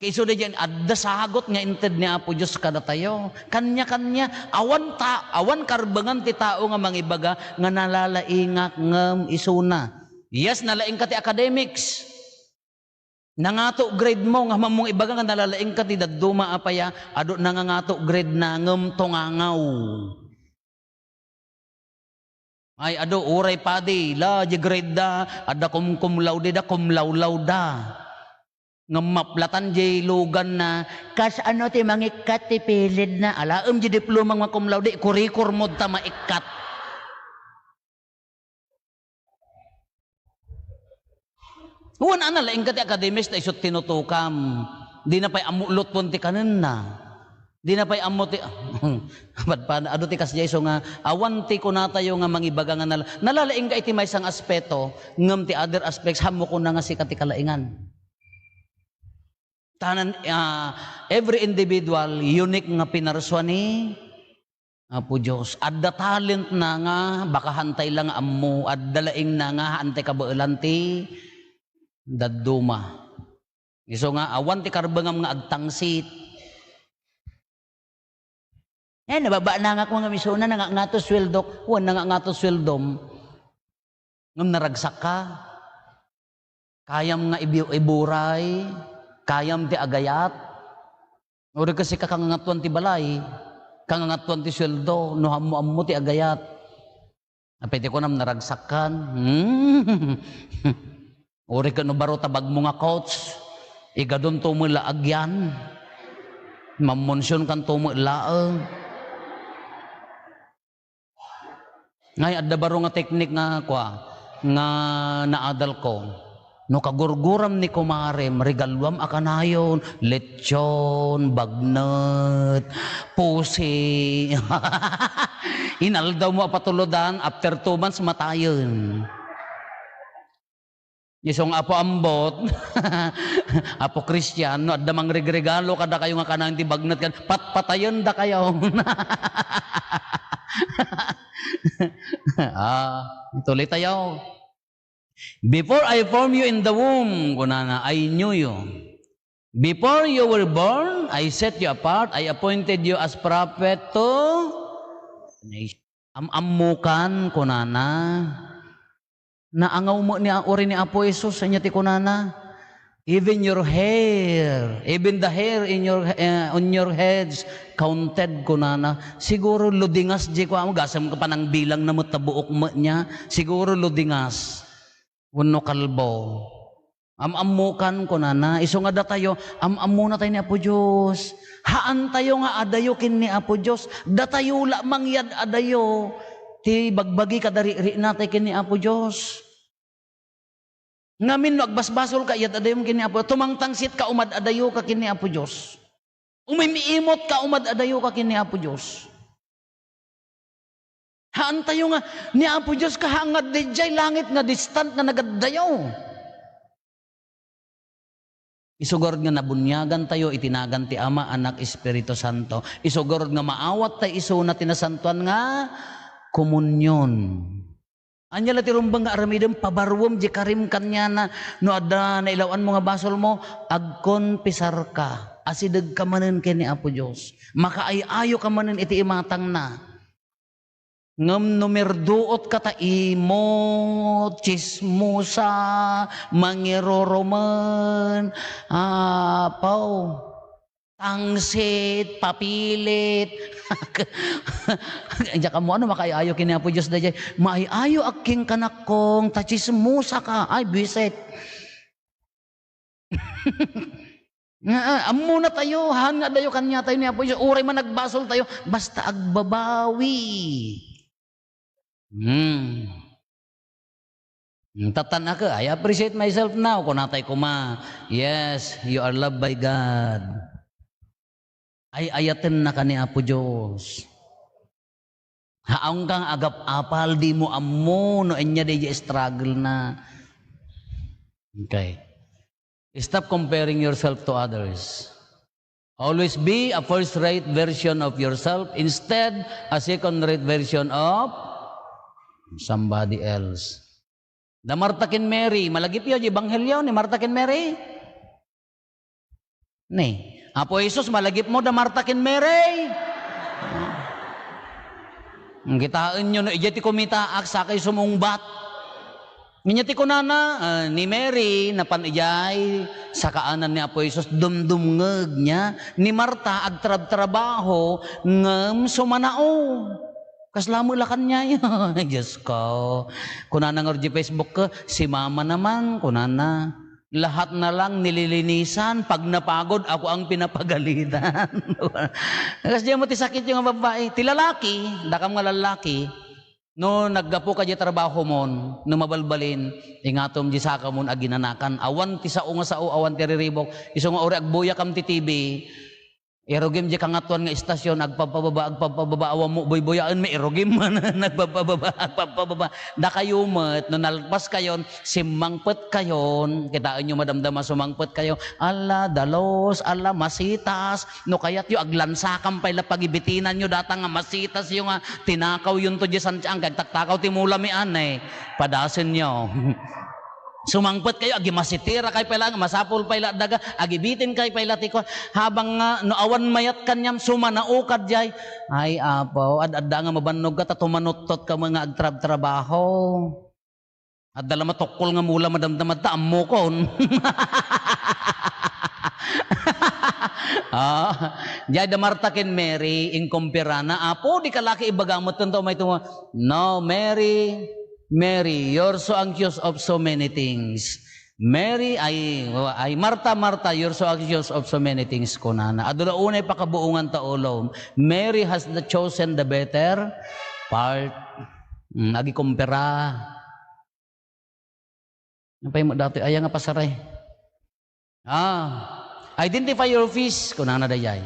Kaiso na dyan, adda sagot nga inted ni Apo Diyos kada tayo. Kanya-kanya, awan karbangan ti tao nga mangibaga nga nalalaingak ngam isuna. Yes, nalaing ka ti academics. Nangato grade mo nga mamong ibaga nga nalalaing ka ti dadduma apaya ado nangangato grade na ngem tongangaw. Ay ado uray padi la di grade da ada cum laude da cum laulaw da. Ngem maplatan di lugan na kas ano ti mangikat ti pilid na alaem di diploma nga cum laude kurikur mod ta maikat. Huwag na laing ka ti akademis na isot tinutukam. Di na pa'y amulot pon ti kanin na. Di na pa'y amot ti... Ado ti kasjay so nga, awan ti ko na tayo nga mangibaga nga nalalaing ka iti may isang aspeto, ngam ti other aspects, hamo ko na nga si kati kalaingan. Tanan, every individual, unique nga pinarswa ni Apo Diyos. Adda talent na nga, baka hantay lang ammo, adda laing na nga, hantay kabailan ti dadduma. Iso nga, awan ti karbangam nga agtangsit. Nababa na nga ko nga misuna, nga to sweldo, huwan nga to sweldom. Ngam naragsak ka, kayam nga iburay, kayam ti agayat, o kasi kakangangatuan ti balay, kangangatuan ti sweldo, no hamo ti agayat. Apete ko nam naragsakan. Uri ka no baro tabag mo nga coach, igadon tumula agyan, mamonsyon kan tumulaang. Ngay adda baro nga teknik nga nga naadal ko. No kagurguram ni kumarem, regalwam akanayon, lechon, bagnat, pusi. Inaldaw mo patuludan, after 2 months matayon. Isong apo ambot, apo Kristiyan, no, adda mang regregalo kada kayo nga kanang di bagnat kan, patayon da kayo. Tuloy tayo. Before I formed you in the womb, kunana, I knew you. Before you were born, I set you apart. I appointed you as prophet to amukan, kunana. Naangaw mo niya uri ni Apo Jesus sa ti kunana. Even your hair, even the hair in your on your heads counted kunana. Siguro ludingas di ko amo gasam ka pa ng bilang na mutabuok mo niya. Siguro ludingas. Wano kalbo. Amamukan kunana. Iso nga da tayo, amamu na tayo ni Apo Diyos. Haan tayo nga adayo kin ni Apo Diyos. Da tayo lamang yad adayo. Ti bagbagi kadari natay kin ni Apo Diyos. Ngamin agbasbasol ka yad adayo kin ni Apo. Tumangtangsit ka umad adayo ka kin ni Apo Diyos. Umimiimot ka umad adayo ka kin ni Apo Diyos. Haan tayo nga ni Apo Diyos kahangad di jay langit nga distant nga nagadayo. Isugorod nga nabunyagan tayo, itinagan ti Ama, Anak, Espiritu Santo. Isugorod nga maawat tayo iso na tinasantuan nga komunyon. Anya la ti rumbang nga aramidem pabarwom di karim kanya na no ada na ilawan mo nga basol mo agkon pisar ka. Asideg ka manen ken ni Apo Dios. Makaayayo ka manen iti imatang na. Ngam numerduot kata imo, chismusa, mangiroroman, pau, tangsit, papilit. Diya ka mo, ano makaayayo kini Apo Diyos da jay? Maayayo aking kanakong, tachismusa ka. Ay, bisit. Amo na tayo, hanga dayo kanya tayo ni Apo Diyos. Uray man nagbasol tayo, basta agbabawi. Tatan ako, I appreciate myself now. Kung natay kuma, yes, you are loved by God. Ay ayaten na ka ni Apo Diyos. Haang kang agap-apal, di mo amo, no enya di struggle na. Okay. Stop comparing yourself to others. Always be a first-rate version of yourself, instead a second-rate version of somebody else. Na Martha ken Mary, malagip yun, Ebanghelyo ni Martha ken Mary. Ni, Apo Jesus, malagip mo da Martha ken Mary. Ang kitaan nyo, no, ijati kumitaak sa kay sumungbat. Minyati ko na ni Mary, napan ijay, sa kaanan ni Apo Jesus, dumdumngeg niya, ni Martha, agtrab-trabaho, ngem sumanao. Kaslamo lakan niya yun. Diyos ko. Kunana nga di Facebook ka, si mama naman, kunana. Lahat na lang nililinisan. Pag napagod, ako ang pinapagalitan. Kasi diyan mo ti sakit yung babae. Ti lalaki, dakam nga lalaki, no naggapo ka di trabaho mon, no mabalbalin, ingatom di saka mon aginanakan. Awan ti sao nga sao, awan ti riribok. Iso nga ori agbuya kam ti TV. Erogim di kangatuan nga istasyon, agpapababa, awam mo, boy-boyaan, may erogim man, agpapababa. Da kayo mat, no nalpas kayon, simangpet kayon, kitaan nyo madamdama sumangpet kayo, ala, dalos, ala, masitas, no kayat yung aglansakam pala pagibitinan nyo, datang nga masitas yung tinakaw yun to di santyang, kagtaktakaw timula mi anay, padasin nyo. Sumangpet kayo, agi masitira kay pala, masapol pala daga, agibitin kay pala tiko, habang nga, no awan mayat kanyam, sumanaukad jay, ay apaw, adda nga mabanog ka, tatumanutot ka mga agtrab-trabaho. At dala matukol nga mula madamdamad ta, ammo kon. Jay da Martha ken Mary, inkumpirana, apo, di kalaki ibagamot tunto, may tumo, no, Mary, you're so anxious of so many things. Mary, ay Martha, you're so anxious of so many things, kunana. Adula unay pakabuungan taulom. Mary has chosen the better part. Agi kumpera. Ano pa yung dati? Ayaw nga pasaray. Identify your fees. Kunana dayay.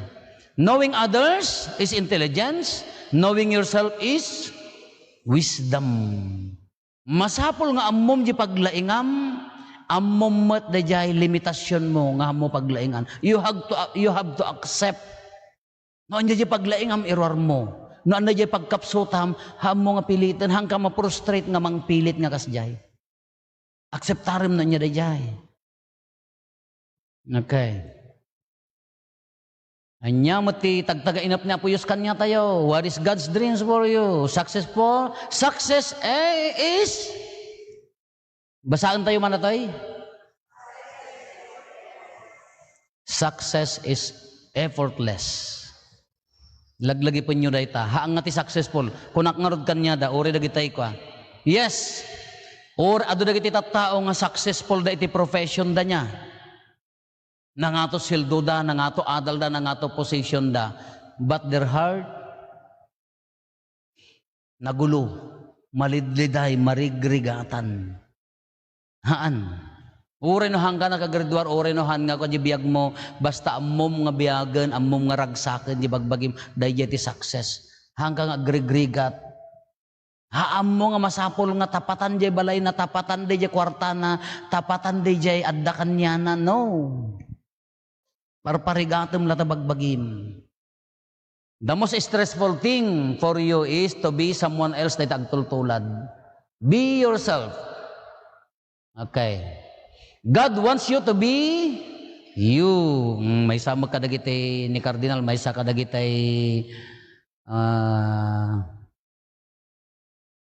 Knowing others is intelligence. Knowing yourself is wisdom. Masapol nga ammom di paglaingam, ammom mat dayay limitasyon mo nga mo paglaingan. You have to accept. No anya di paglaingam error mo. No anya di pagkapsutam, mo nga pilitan hangka ma-frustrate nga mangpilit nga kasjay. Acceptarim na niya dayay. Okay. Anya mati tagtaga-inap niya puyos kanya tayo. What is God's dreams for you? Successful? Success is basaan tayo man natay? Success is effortless. Laglagi po nyo dayta. Haang nga ti successful. Kunak ngarod kanya da, ori dagitay ko. Yes. Or ado dagiti tattao nga successful da iti profession da niya. Nangato sildo da, nangato adal da, nangato position da. But their heart, nagulo, malidliday, marigrigatan. Haan. Ure no hangga nakagraduar, ure no hangga ko di biyag mo, basta amom nga biyagan, amom nga ragsaken, di bagbagim, dahi ti success. Hangga nga grigrigat. Haam mo nga masapol nga tapatan di balay na tapatan di kwartana, tapatan di adda kanyana, no. Parparigatum lata bagbagim. The most stressful thing for you is to be someone else na itagtultulad. Be yourself. Okay. God wants you to be you. May sama kadagitay ni Cardinal, may sa kadagitay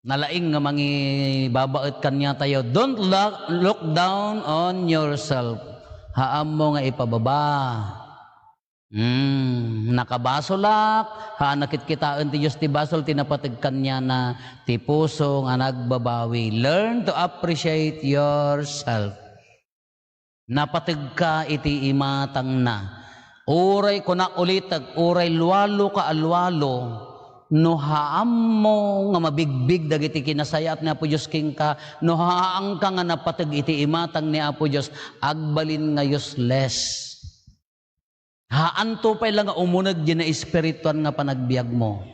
nalaing nga mangi babaet kanya tayo. Don't look down on yourself. Haam mo nga ipababa. Nakabasolak, nakit kitaan ti Diyos ti basol, tinapatig kanya na ti puso nga nagbabawi. Learn to appreciate yourself. Napatig ka iti imatang na. Uray kunak ulitag, uray luwalo ka alwalo, no haam mo nga mabigbig dagiti kinasayat ni Apo Diyos king ka, no haang ka nga napatig iti imatang ni Apo Diyos, agbalin nga useless. Haan to pa lang nga umunag di na espirituan nga panagbiag mo.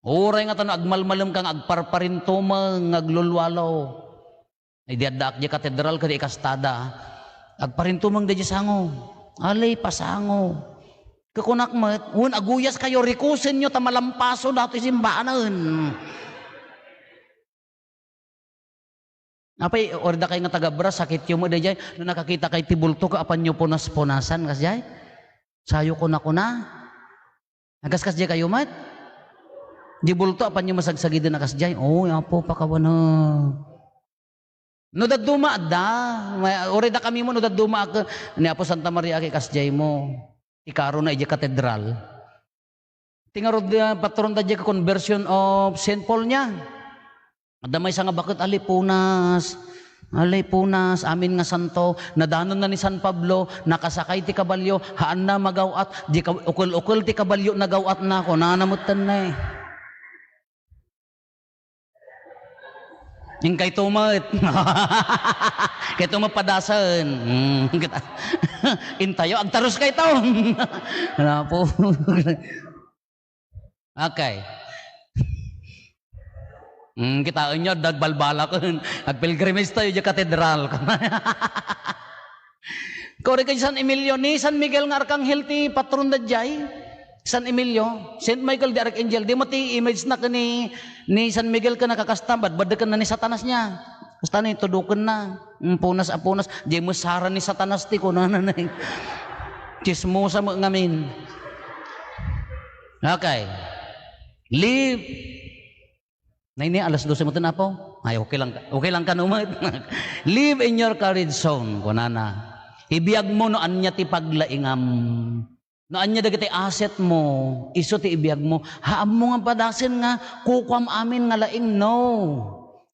Uray nga tanong agmalmalam kang agparparinto mang aglulwalaw. Ay diadak di katedral kadi ikastada. Agparinto mang di sango. Alay pasango. Kakunak mat, un aguyas kayo rikusin nyo tamalampaso dato simbaanan. Apay orda kay nga tagabra sakit yung mo dayay no nakakita kay tibulto ka apan nyo punas-punasan kasjay. Sayo ko na. Nagaskas jay kayo mat. Di bulto apan nyo masagsagid na kasjay. Oh, apo pakawana. No daduma da. Ori da kami mo no daduma ka ni Apo Santa Maria kay kasjay mo. Ikaro na ija katedral. Tingarod patron da ija conversion of St. Paul niya. Adamay sa nga bakit alipunas, amin nga santo, nadanon na ni San Pablo, nakasakay ti kabalyo, haan na magawat, di ukol-ukol ti kabalyo nagawat na ako, nanamutan na eh. Yung kay tumat, kay tumat padasan, intayo, agtaros kay taon. Ano po? Okay. Kita nyo, dagbalbala ko. Agpilgrimage tayo yung katedral. Kore kay San Emilio ni San Miguel nga Arkanghel ti patron da jay. San Emilio, St. Michael the Archangel, di mo ti image na ka ni San Miguel ka nakakastamad, badakan na ni Satanas niya. Basta na tudukan na. Punas, di mo sara ni Satanas ti ko na. Chismosa mo ngamin. Okay. Live. Naini alas 12 mo tinapo. Ay okay lang ka numat. Live in your courage zone kunana. Ibiyag mo no anya ti paglaingam. No anya dagiti asset mo, iso ti ibiyag mo. Haam mo nga padasin nga kukwam amin nga laing no.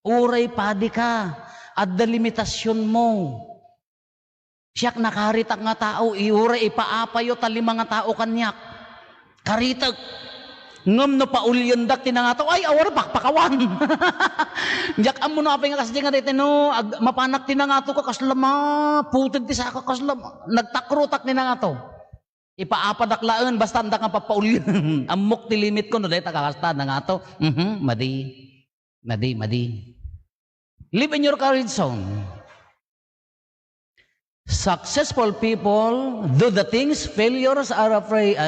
Uray padi ka. Adda limitasyon mo. Siyak nakaritak nga tao, iuray ipaapayo tali mga tao kanyak. Karitak. Ngam no paulyandak tinangato, ay awar pakpakawan. Jak amo no apay nga kasi nga dito no, mapanak tinangato ka kaslama, putid ti sa ka kaslama, nagtakrutak tinangato. Ipaapadaklaan, basta anda nga papaulyan. Amok ti limit ko no, dahil takakasta nangato. Madi. Live in your courage zone. Successful people do the things failures are afraid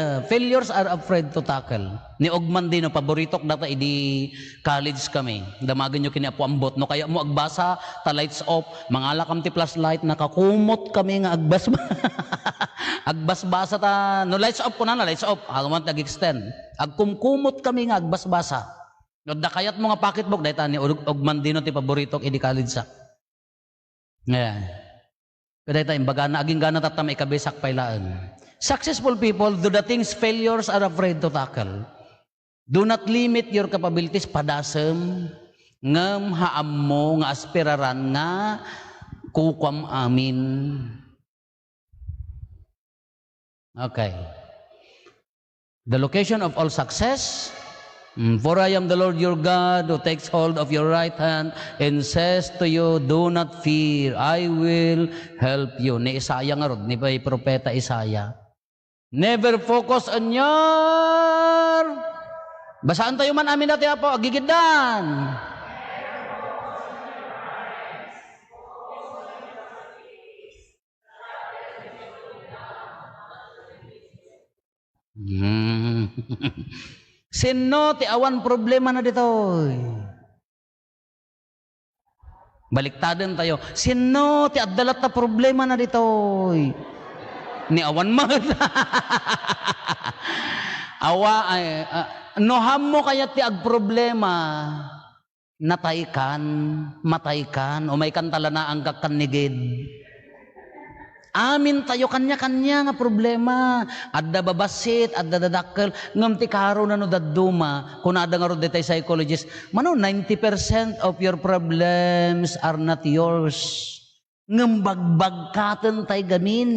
to tackle. Ni Ogman din no paboritok data idi college kami. Damagan nyo kini apo ambot no kaya mo agbasa ta lights off, mangala kam ti flashlight nakakumot kami nga agbasbasa ta no lights off ko na lights off. Agman tag-extend. Agkumkumot kami nga agbasbasa. No da kayat mo nga pocketbook data ni Ogman din no ti paboritok idi college sa. Yeah. Kada tayo, baga na aging gana tatamay kabesak pailaan. Successful people do the things failures are afraid to tackle. Do not limit your capabilities padasem ngem haam mo nga aspiraran nga kukwam amin. Okay. The location of all success. For I am the Lord your God who takes hold of your right hand and says to you, do not fear, I will help you. Ni Isaiah nga rod, ni Propeta Isaiah. Never focus on your... Basaan tayo man amin natin po, agigidan. Sino ti awan problema na dito? Baliktadan tayo. Sino ti adalat na problema na dito? Ni awan man. Noham mo kaya ti ag problema. Nataykan, mataykan, o may kantala na ang kakanigid. Amin tayo kanya-kanya nga problema. Adda babasit, adda dadakkel, ngam ti karo na no dadduma. Kung ada nga ro detay psychologist, mano 90% of your problems are not yours. Ngam bagbagkatan tay gamin.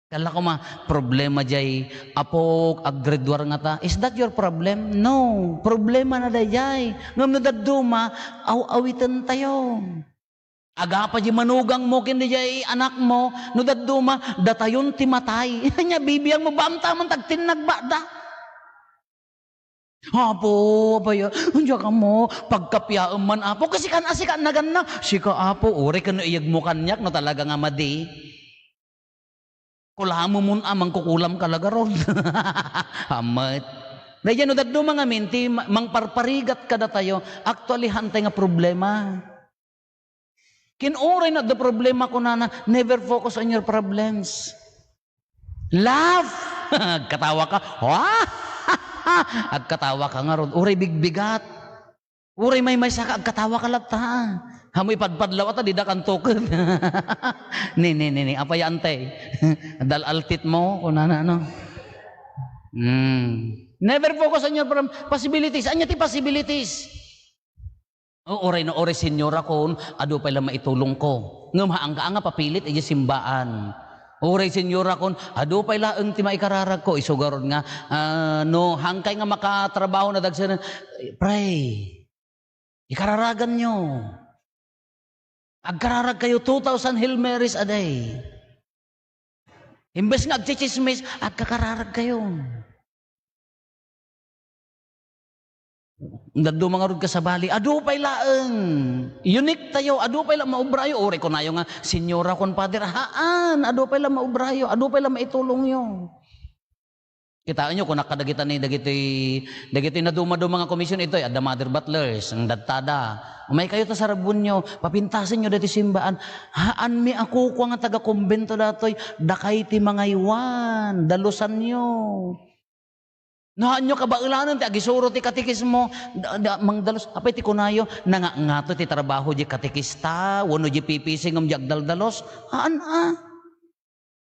Kala ko problema jay apok agredwar nga ta. Is that your problem? No. Problema na dayay. Ngam no dadduma, awitan tayo. Agapa di manugang mo kindi jay anak mo no dadduma datayon ti matay nya bibiyang mo bamta man tagtinag da. Apo abaya unja ka mo pagkapyaem man apo kasi kan asikan nagan na sika apo ore ken iyag mo kanyak no talaga nga madi. Kulamo mun amang kukulam kalaga ron. Hamet. Dayjay no dadduma nga minti mangparparigat kada tayo actually hantay nga problema. Kinuray na the problema ko na never focus on your problems. Laugh! Katawa ka. Agkatawa ka nga ron. Uray bigbigat. Uray may saka. Agkatawa ka lata. Hamoy padpadlaw ata, didak ang token. Ni. Apay antay. Dalaltit mo. Kung ano. Never focus on your possibilities. Anya ti possibilities? Oray na oray senyora kon, ado pala maitulong ko. Ngam haangga papilit ay simbaan. Oray senyora kon, ado pala ang ti maikararag ko. Isugarod nga, no, hangkay nga makatrabaho na dagsan, pray. Ikararagan nyo. Agkararag kayo 2,000 Hail Marys a day. Imbes nga agchichismis, agkakararag kayo. Daddo mga rod ka sa bali, ado pa'y laeng. Unique tayo, ado pa'y lang maubrayo. Ore ko na yung nga, senyora kon pader, haan, ado pa'y lang maubrayo, ado pa'y lang maitulong yung. Kitaan nyo, kung nakadagitan ni dagiti na duma-duma mga komisyon ito, ada mother butlers, ang datada. Umay kayo ta sa rabon nyo, papintasin nyo dati simbaan, haan mi ako ko nga taga-kumbento datoy, dakay ti mga iwan, dalusan nyo. Nahan nyo kabaulanan, ti agisuro ti katikis mo, mangdalos, apay ti kunayo, nangangato ti trabaho di katikista, wano di pipising di agdaldalos, haan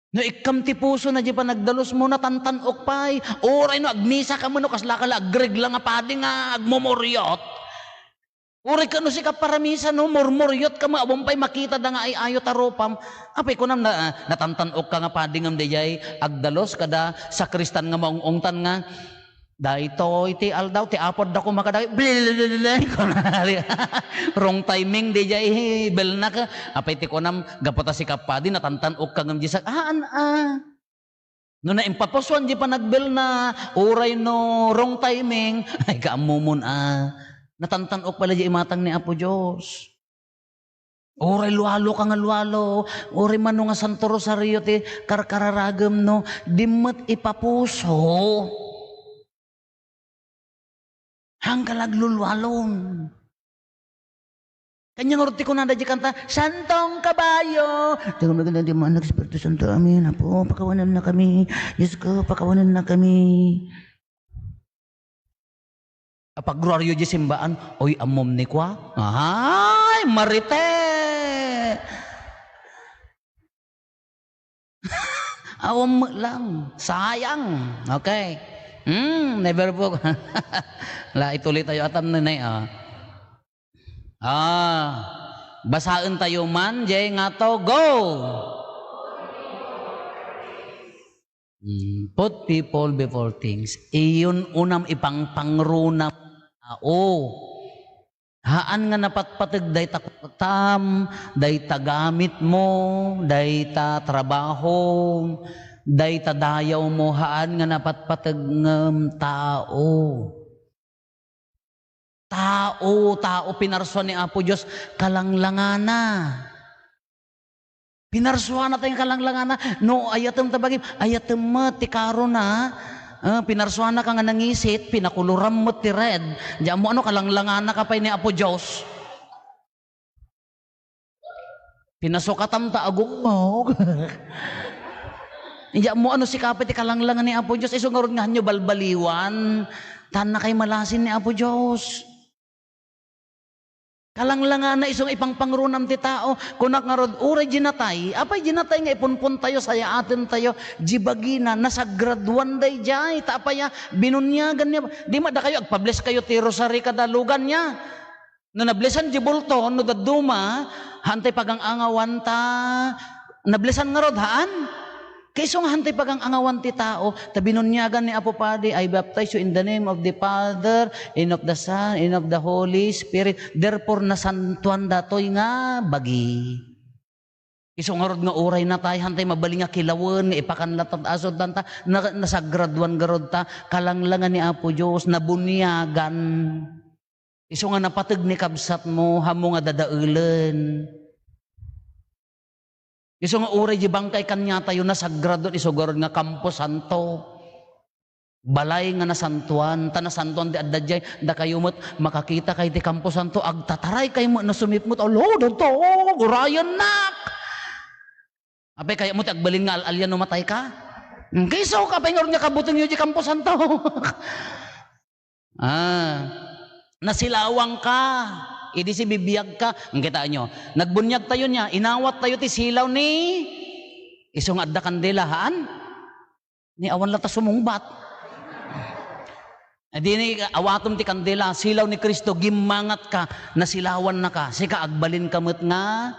No ikam ti puso na di pa nagdalos mo na tantanok pay, oray no agmisa ka mo no kasla ka agreg lang nga padi nga agmomoryot. Oray ka no si kaparamisa no, mormoryot ka mo, abong pay makita da nga ay ayot aropam, apay ko nam natantanok ka nga padi nga diyay agdalos kada sa kristan nga maungungtan nga, Dahito iti aldaw ti apod dako makadawi wrong timing di jay bel na ka apay ti konam gapota si kapadi natantan ok kagam jisak no na impapaswan di pa nagbel na uray no wrong timing ay kaamumon natantan ok pala di imatang ni Apo Diyos. Uray lualo ka nga lualo, uray mano nga Santo Rosario ti karkararagam no, dimmet ipapuso. Hanggalag lulwalong. Kanyang orti ko nanda di kanta, Santong Kabayo. Tingnan mo ganda di mo anak Espiritu Santo, amin. Apo, pakawanan na kami. Diyos ko, pakawanan na kami. Pag-gloryo di simbaan, oy amom ni kwa. Ay, marite. Awam lang, sayang. Okay. Never po. La ituloy tayo atam na basaan tayo man, jay nga to, go! Put people before things. Iyon unam ipangpangrunam haan nga napatpatag day takutam, day tagamit mo, day ta trabaho, day tadayaw mo, haan nga napatpatag ng tao. Tao, pinarswan ni Apo Diyos, kalanglangana. Pinarswan na tayong kalanglangana. No, ayatem tabagim, ayatem mo, tikaro na. Pinarswan na ka nga nangisit, pinakuluram mo ti red. Diyan mo kalanglangana ka pa ni Apo Diyos. Pinasukatam ta agong mo. Diyan mo si kapit kalanglangan ni Apo Diyos. Iso nga ron nga nyo balbaliwan. Tan na kay malasin ni Apo Diyos. Kalanglangan na isong ipangpangrunam ti tao. Kunak nga rod, uray ginatay. Apay ginatay nga ipunpun tayo, saya atin tayo. Jibagina, nasa graduan day jay. Tapaya, binunyagan niya. Di ma da kayo, agpabless kayo ti rosary kadalugan niya. No nablessan jibulto, no daduma, hantay pagang angawan ta. Nablessan nga rod, haan? Kaisong hantay pagang angawan ti tao, tabinunyagan ni Apo Padi, I baptize you in the name of the Father, and of the Son, and of the Holy Spirit. Therefore, nasantuan datoy nga bagi. Isong arod nga uray na tayo, hantay mabaling nga kilawan, ipakanlatat asod ta, nasagraduan garod ta, kalanglangan ni Apo Diyos, nabunyagan. Isong nga napatag ni kabsat mo, hamo nga dadaulan. Iso nga uray di bangkay kanya tayo na sagrado isogorod nga Campo Santo. Balay nga nasantuan, tanasantuan di adadjay, da kayo mo't makakita kay di Campo Santo, agtataray kayo mo na sumipmot, alo, dito, urayan nak! Apay kaya mo't agbalin nga alalyan matay ka? Kayso ka, pa'y nga kabutin nyo di Campo Santo. Nasilawang ka. Idi si bibiyag ka, ang kita nyo, nagbunyag tayo niya, inawat tayo ti silaw ni isong adda kandilahaan, ni awan lata sumungbat. Di ni awatom ti kandila, silaw ni Kristo, gimangat ka, nasilawan na ka, sika agbalin kamot nga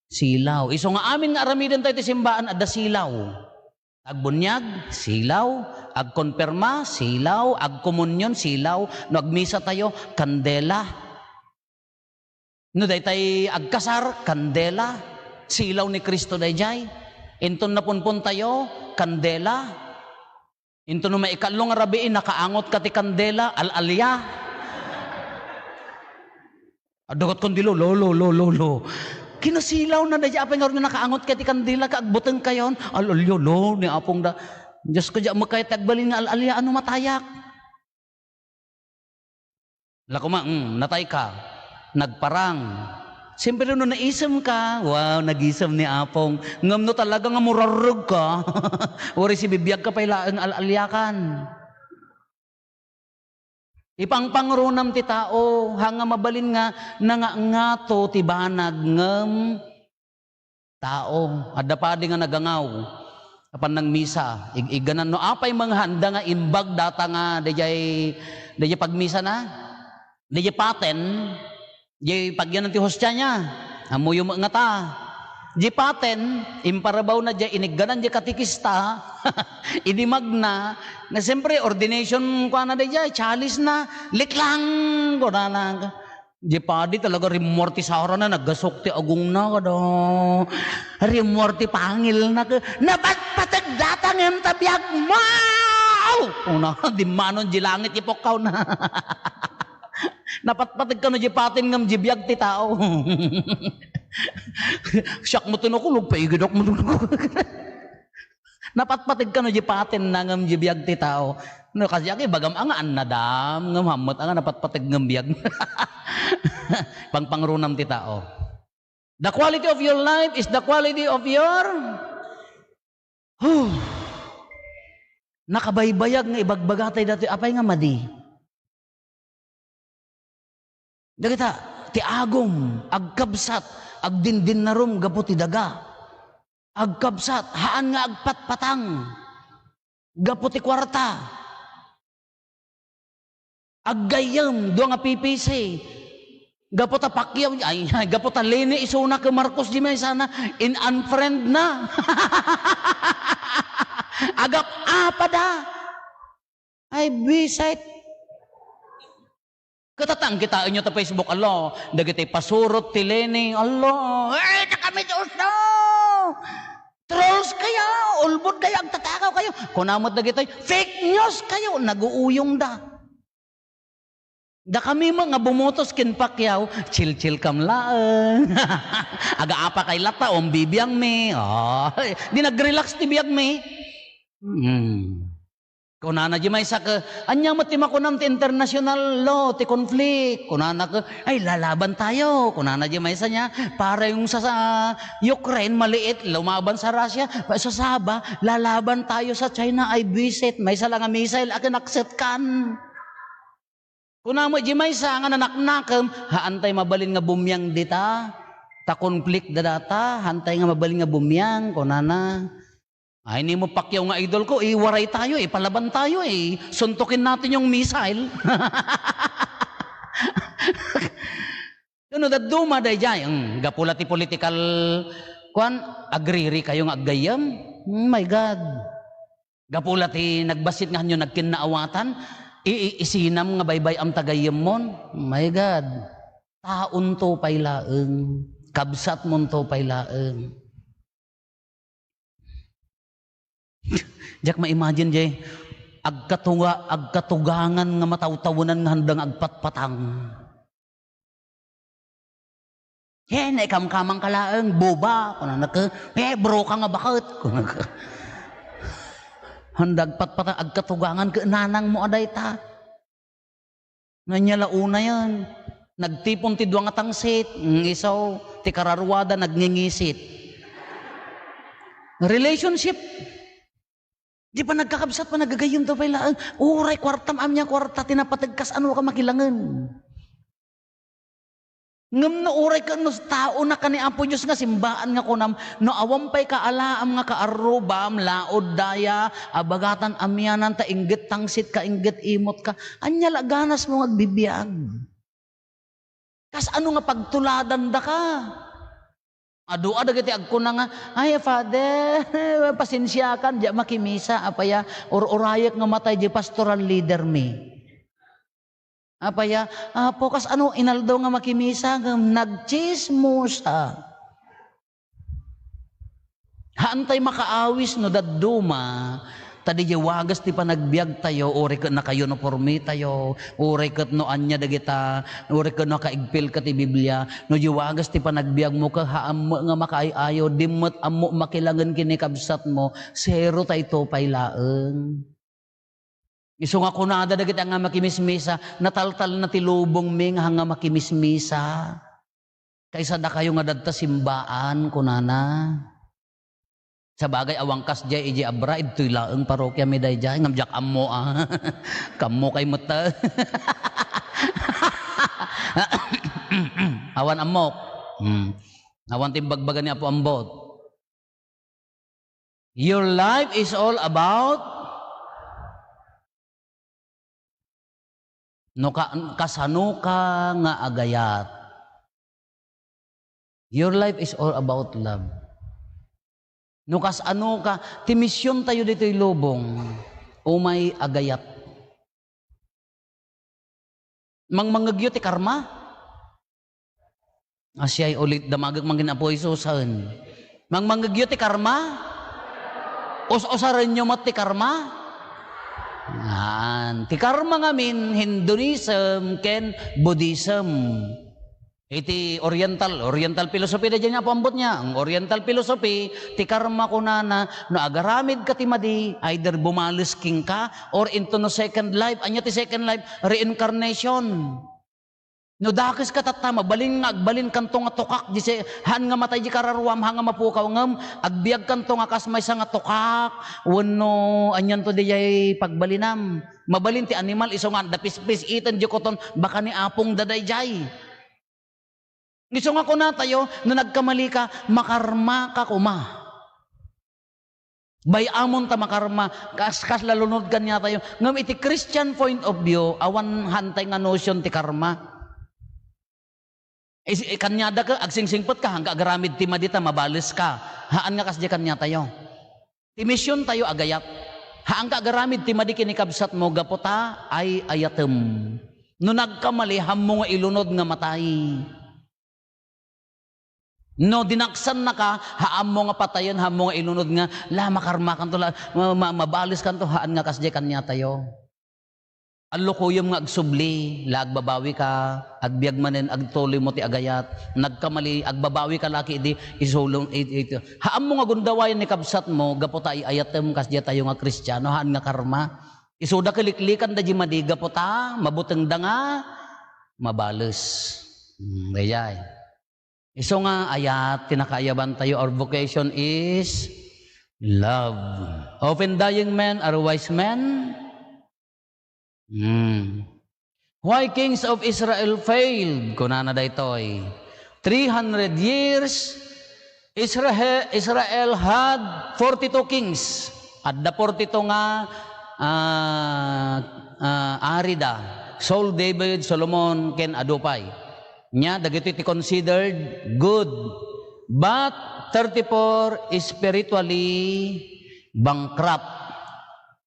silaw. Iso nga amin nga aramidin tayo ti simbaan, adda silaw. Agbunyag, silaw, agkonperma, silaw, agkomunyon, silaw, no agmisa tayo, kandela. No daytay agkasar, kandela, silaw ni Kristo dayjay. Inton napunpun tayo, kandela. Inton no maikalong arabiin, nakaangot ka ti kandela, alalya. Adagot kondilo, lolo. Kinasilaw na dayjay, apay nga rin nakaangot ka ti kandela, kaagbuteng kayon, alalyo, ni apong da. Diyos ko dyan, makayat agbalin nga alalya, ano matayak? Lakuma, natay ka. Nagparang. Siyempre no naisam ka, wow, nagisam ni Apong. Ngam no talaga nga murarug ka. Uri si bibiyag ka pailaan alalyakan. Ipangpangrunam ti tao, hanga mabalin nga nangangato ti banag ngam tao. Adda pa di nga nagangaw. Kapan nang misa, iganan no apay mga handa nga imbag data nga dayay pagmisa na. Dayay paten. Di pagyan ti hostya niya, amuyo nga ta. Jipaten, imparabaw na dya, inigganan dya katikista, idimag na siyempre, ordination ko na dya, chalis na, liklang, ko na. Jipadi talaga rimorti sa hora na, naggasok ti agong na, kada. Rimorti pangil na, napatpatag datang yung tabiyag mo! Una, di manon, jilangit ipokaw na. Napatpatag ka no, jipatin ngam jibiyag ti tao. Siyak mo tinukulog, paigidok mo tinukulog. Napatpatig ka no, jipatin na ngam jibiyag ti tao. No, kasi aki, bagam ang nadam, ngam hamot, ang napatpatig ngam biyag. Pangpangrunam ti tao. The quality of your life is the quality of your nakabaybayag nga ibagbagatay dati, apay nga madi. Dagita, ti agom, agkabsat, agdindin na rum, gapo ti daga. Agkabsat, haan nga agpatpatang, gapo ti kwarta. Aggayam, doon nga pipisi. Gapo ta pakyaw, ay, gapo ta lini, isuna ke Marcos di may sana, in unfriend na. Agap apa da? Ay, bisit. Katatang kita inyo ta Facebook, Allah, dagiti pasurot ti Lenny, Allah, na kami Diyos no! Trolls kayo, ulbod kayo, agtatakaw kayo, kunamot dagiti, fake news kayo, naguuyong da. Da kami mga bumotos kin Pacquiao, chill-chill kam laeng. Aga apa kay lata, bibiyang me. Oh, di nag-relax ti biyag me. Kunana di may sa ka, anya matima ko nam ti international law, ti conflict. Kunana ka, ay lalaban tayo. Kunana di may sa niya, para yung sa Ukraine, maliit, lumaban sa Russia. Sa Saba, lalaban tayo sa China, ay visit. May sa lang nga missile, akin accept kan. Kunamo di may sa nga nanaknakam, haantay mabalin nga bumyang dita. Ta conflict da data, hantay nga mabalin nga bumyang. Kunana, ay, hindi mo Pacquiao nga idol ko, iwaray tayo, palaban tayo, suntukin natin yung missile. Ano, daduma day jay, gapula ti political, agriri kayong aggayam? My God. Gapula ti nagbasit nga nyo, nagkinaawatan, isinam nga baybay am tagayam mon. My God. Taon to pay laeng, kabsat mon to pay laeng. Diyak ma-imagine jay, agkatugangan nga matawtawanan nga handang agpatpatang. Na ikamkamang kalaeng, boba, bro ka nga bakit? Handag patpatang, agkatugangan, nanang mo aday ta. Nanyala una yan. Nagtipon ti duwang atangsit, isaw, ti kararwada, nagngingisit. Relationship. Di pa nagkakabsat pa nagagayom daw pala. Uray, kwartam amnya kwarta, tinapatagkas, ano ka makilangan. Ngam na uray ka, no tao na ka ni Apo Diyos nga, simbaan nga kunam, no awampay ka alaam nga kaarubam, laod daya, abagatan amyanan, ta inggit tangsit ka, inggit imot ka, anya laganas mo agbibiyag. Kas ano nga pagtuladan da ka? Ado giti agko na nga, ay Father, pasensya kan, di makimisa, apaya, urayak nga matay di pastoral leader me. Apaya, pokas ano, inaldaw nga makimisa, nga nagchismosa. Haantay makaawis no daduma, tadi wagas ti panagbiag tayo, uri ka na kayo no pormi tayo, uri ka no anya dagita, uri ka no kaigpil ka ti Biblia, no wagas ti panagbiag mo ka haam nga makaayayo, dimot amo makilangan kinikabsat mo, zero tayo to pay laeng. Iso nga kunada dagita nga makimismisa, nataltal na ti lubong ming nga makimismisa. Kaysa da kayo nga dadta simbaan kunana. Sa bagay awangkas jay iji abra ito'y laeng parokya mi day jay ngamjak ammo kamo kay mata. Awan amok. Awan timbagbagan ni Apo ambot. Your life is all about no kasano ka nga agayat. Your life is all about love. No kas ano ka, timisyon tayo dito'y lubong, umay agayat. Manggagyo ti karma, asyay ulit damagag mangin apoy susan. Manggagyo ti karma, us-usaran nyo mat ti karma. Ti karma ngamin, Hinduism ken Buddhism. Iti Oriental philosophy na dyan nga pambot niya. Ang Oriental philosophy, ti karma ko na no agaramid ka ti madi, either bumalis king ka, or into no second life. Anya ti second life, reincarnation. No dakis ka tatama, agbalin kanto nga tukak, han nga matay di kararwam, han nga mapukaw ngam, agbiag kanto nga kasmay sa nga tukak, wano, anyan to di jay pagbalinam. Mabalin ti animal, iso nga, dapispis, itan di koton, baka ni apong daday jay. Gusto nga ko na tayo, na nagkamali ka, makarma ka kuma. Bayamon ta makarma, kas lalunod ka niya tayo. Ngam iti Christian point of view, awan hantay nga notion ti karma. Kanyada ka, agsingsingpot ka, hangga agaramid ti madita, mabalis ka. Haan nga kasdi kanya tayo. Ti misyon tayo agayat. Haan ka agaramid ti madi kinikabsat mo, gapota ay ayatem. No nagkamali, hammo nga ilunod nga matay. No, dinaksan na ka, haan mo nga patayan, haan mo nga ilunod nga, makarma kan to, mabalis kan to, haan nga kasdi kanya tayo. Alukuyom nga agsubli, agbabawi ka, agbiag manen, agtuloy mo ti agayat, nagkamali, agbabawi ka laki, isulong, haan mo nga gundawayan ni kabsat mo, gapota ayatem, kasdi tayo nga Kristiyano, haan nga karma. Isuda kaliklikan da jimadi, gapota, mabuteng da nga, mabalis. Dayay. Iso nga ayat, tinakayaban tayo, our vocation is love. Often dying men are wise men. Why kings of Israel failed? Kunana da ito'y 300 years, Israel had 42 kings. At the 42 nga arida, Saul, David, Solomon, ken adupay. Nya dagiti ti considered good, but 34 is spiritually bankrupt.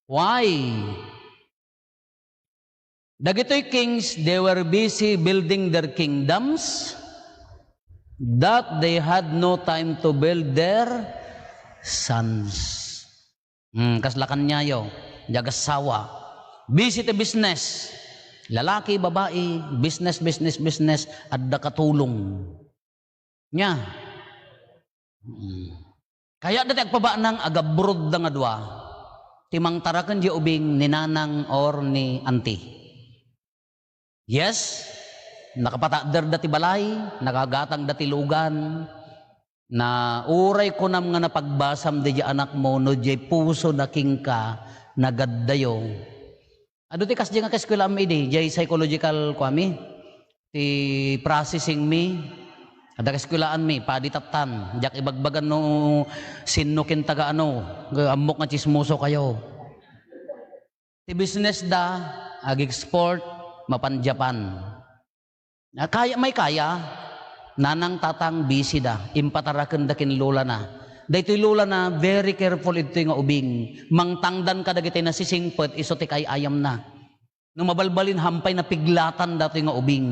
Why? Dagitoy kings, they were busy building their kingdoms that they had no time to build their sons. Kaslakan niya yo, jagasawa. Busy to business. Lalaki, babae, business, adda katulong. Nya. Kaya dati agpaba ng agabrod nga dua, timang tarakan di ubing ni nanang or ni auntie. Yes, nakapatadar dati balay, nakagatang dati lugan, na uray ko nam nga napagbasam di anak mo, no di puso na king ka, nagaddayo. Ado ti kasdi nga kaskwela mi di, jay psychological kwami, ti processing mi, ada kaskwelaan mi, paditatan, jak ibagbagan no sinukin taga ano, amok nga chismoso kayo. Ti business da, ag-export, mapan-Japan. Kaya, may kaya, nanang tatang busy da, impataraken da kin lola na. Dahito lula na, very careful ito nga ubing. Mangtangdan ka dagiti na sisingpet, iso ti kay ayam na. Nung mabalbalin, hampay na piglatan dato nga ubing.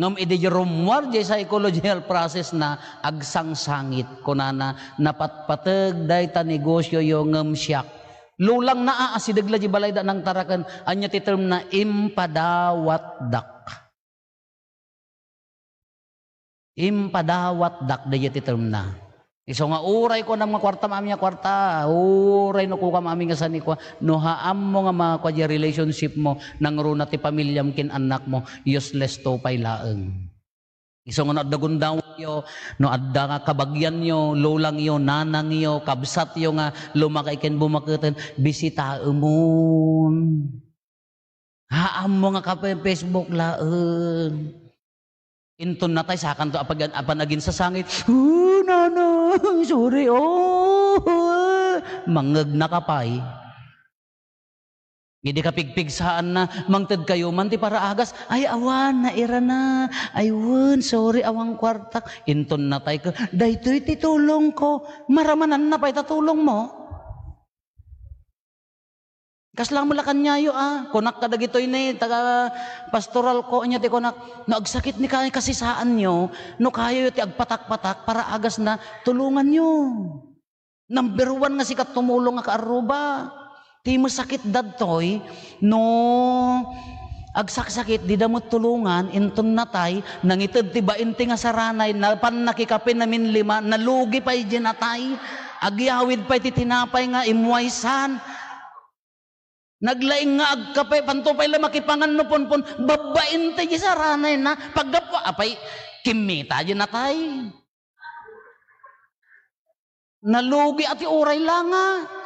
Nung idijarumwar, di psychological process na agsangsangit. Kunana, napatpatag, dahi ta negosyo yung siyak. Lulang na asidag di balay da ng tarakan, anya ti term na impadawat dak. Impadawat dak, dahi ti term na. Iso nga uray ko ng mga kwarta mami nga kwarta, uray no ko ka mami nga sani ko, no haam mo nga mga kwadya relationship mo, nang runa ti pamilyam kin anak mo, useless to pay laeng. Iso nga no adda gundaw yo, no adda nga kabagyan yo, lulang yo, nanang yo, kabsat yo nga lumakay ken bumaketen, bisita umon. Haam mo nga ka Facebook laeng. Inton na tayo sa kanto apan agin sa sangit. Nanay, sorry, mangag na kapay. Hindi ka pigpigsaan na mangted kayo man ti para agas. Ay awan na ira na. Ayun, sorry awang kwartak. Inton na tay ko. Daytoy titulong ko. Maramanan na pa'y tatulong mo. Kaslang mula kanyayo kunak ka dagitoy ni taga pastoral ko anya ti kunak nagsakit ni kay kasisaan nyo no kayo ti agpatak-patak para agas na tulungan nyo. Number 1 nga sikat tumulong nga kaaruba. Ti masakit dadtoy no agsaksakit di damot tulungan inton natay nangited ti bainti nga saranay na pan nakikapin namin 5 nalugi pay jenatay agyawid pay ti tinapay nga imwaysan naglaing nga agkapay pantupay la makipangan no ponpon babain ti saranay na paggapo apay kimita jenatay nalugi ati uray langa.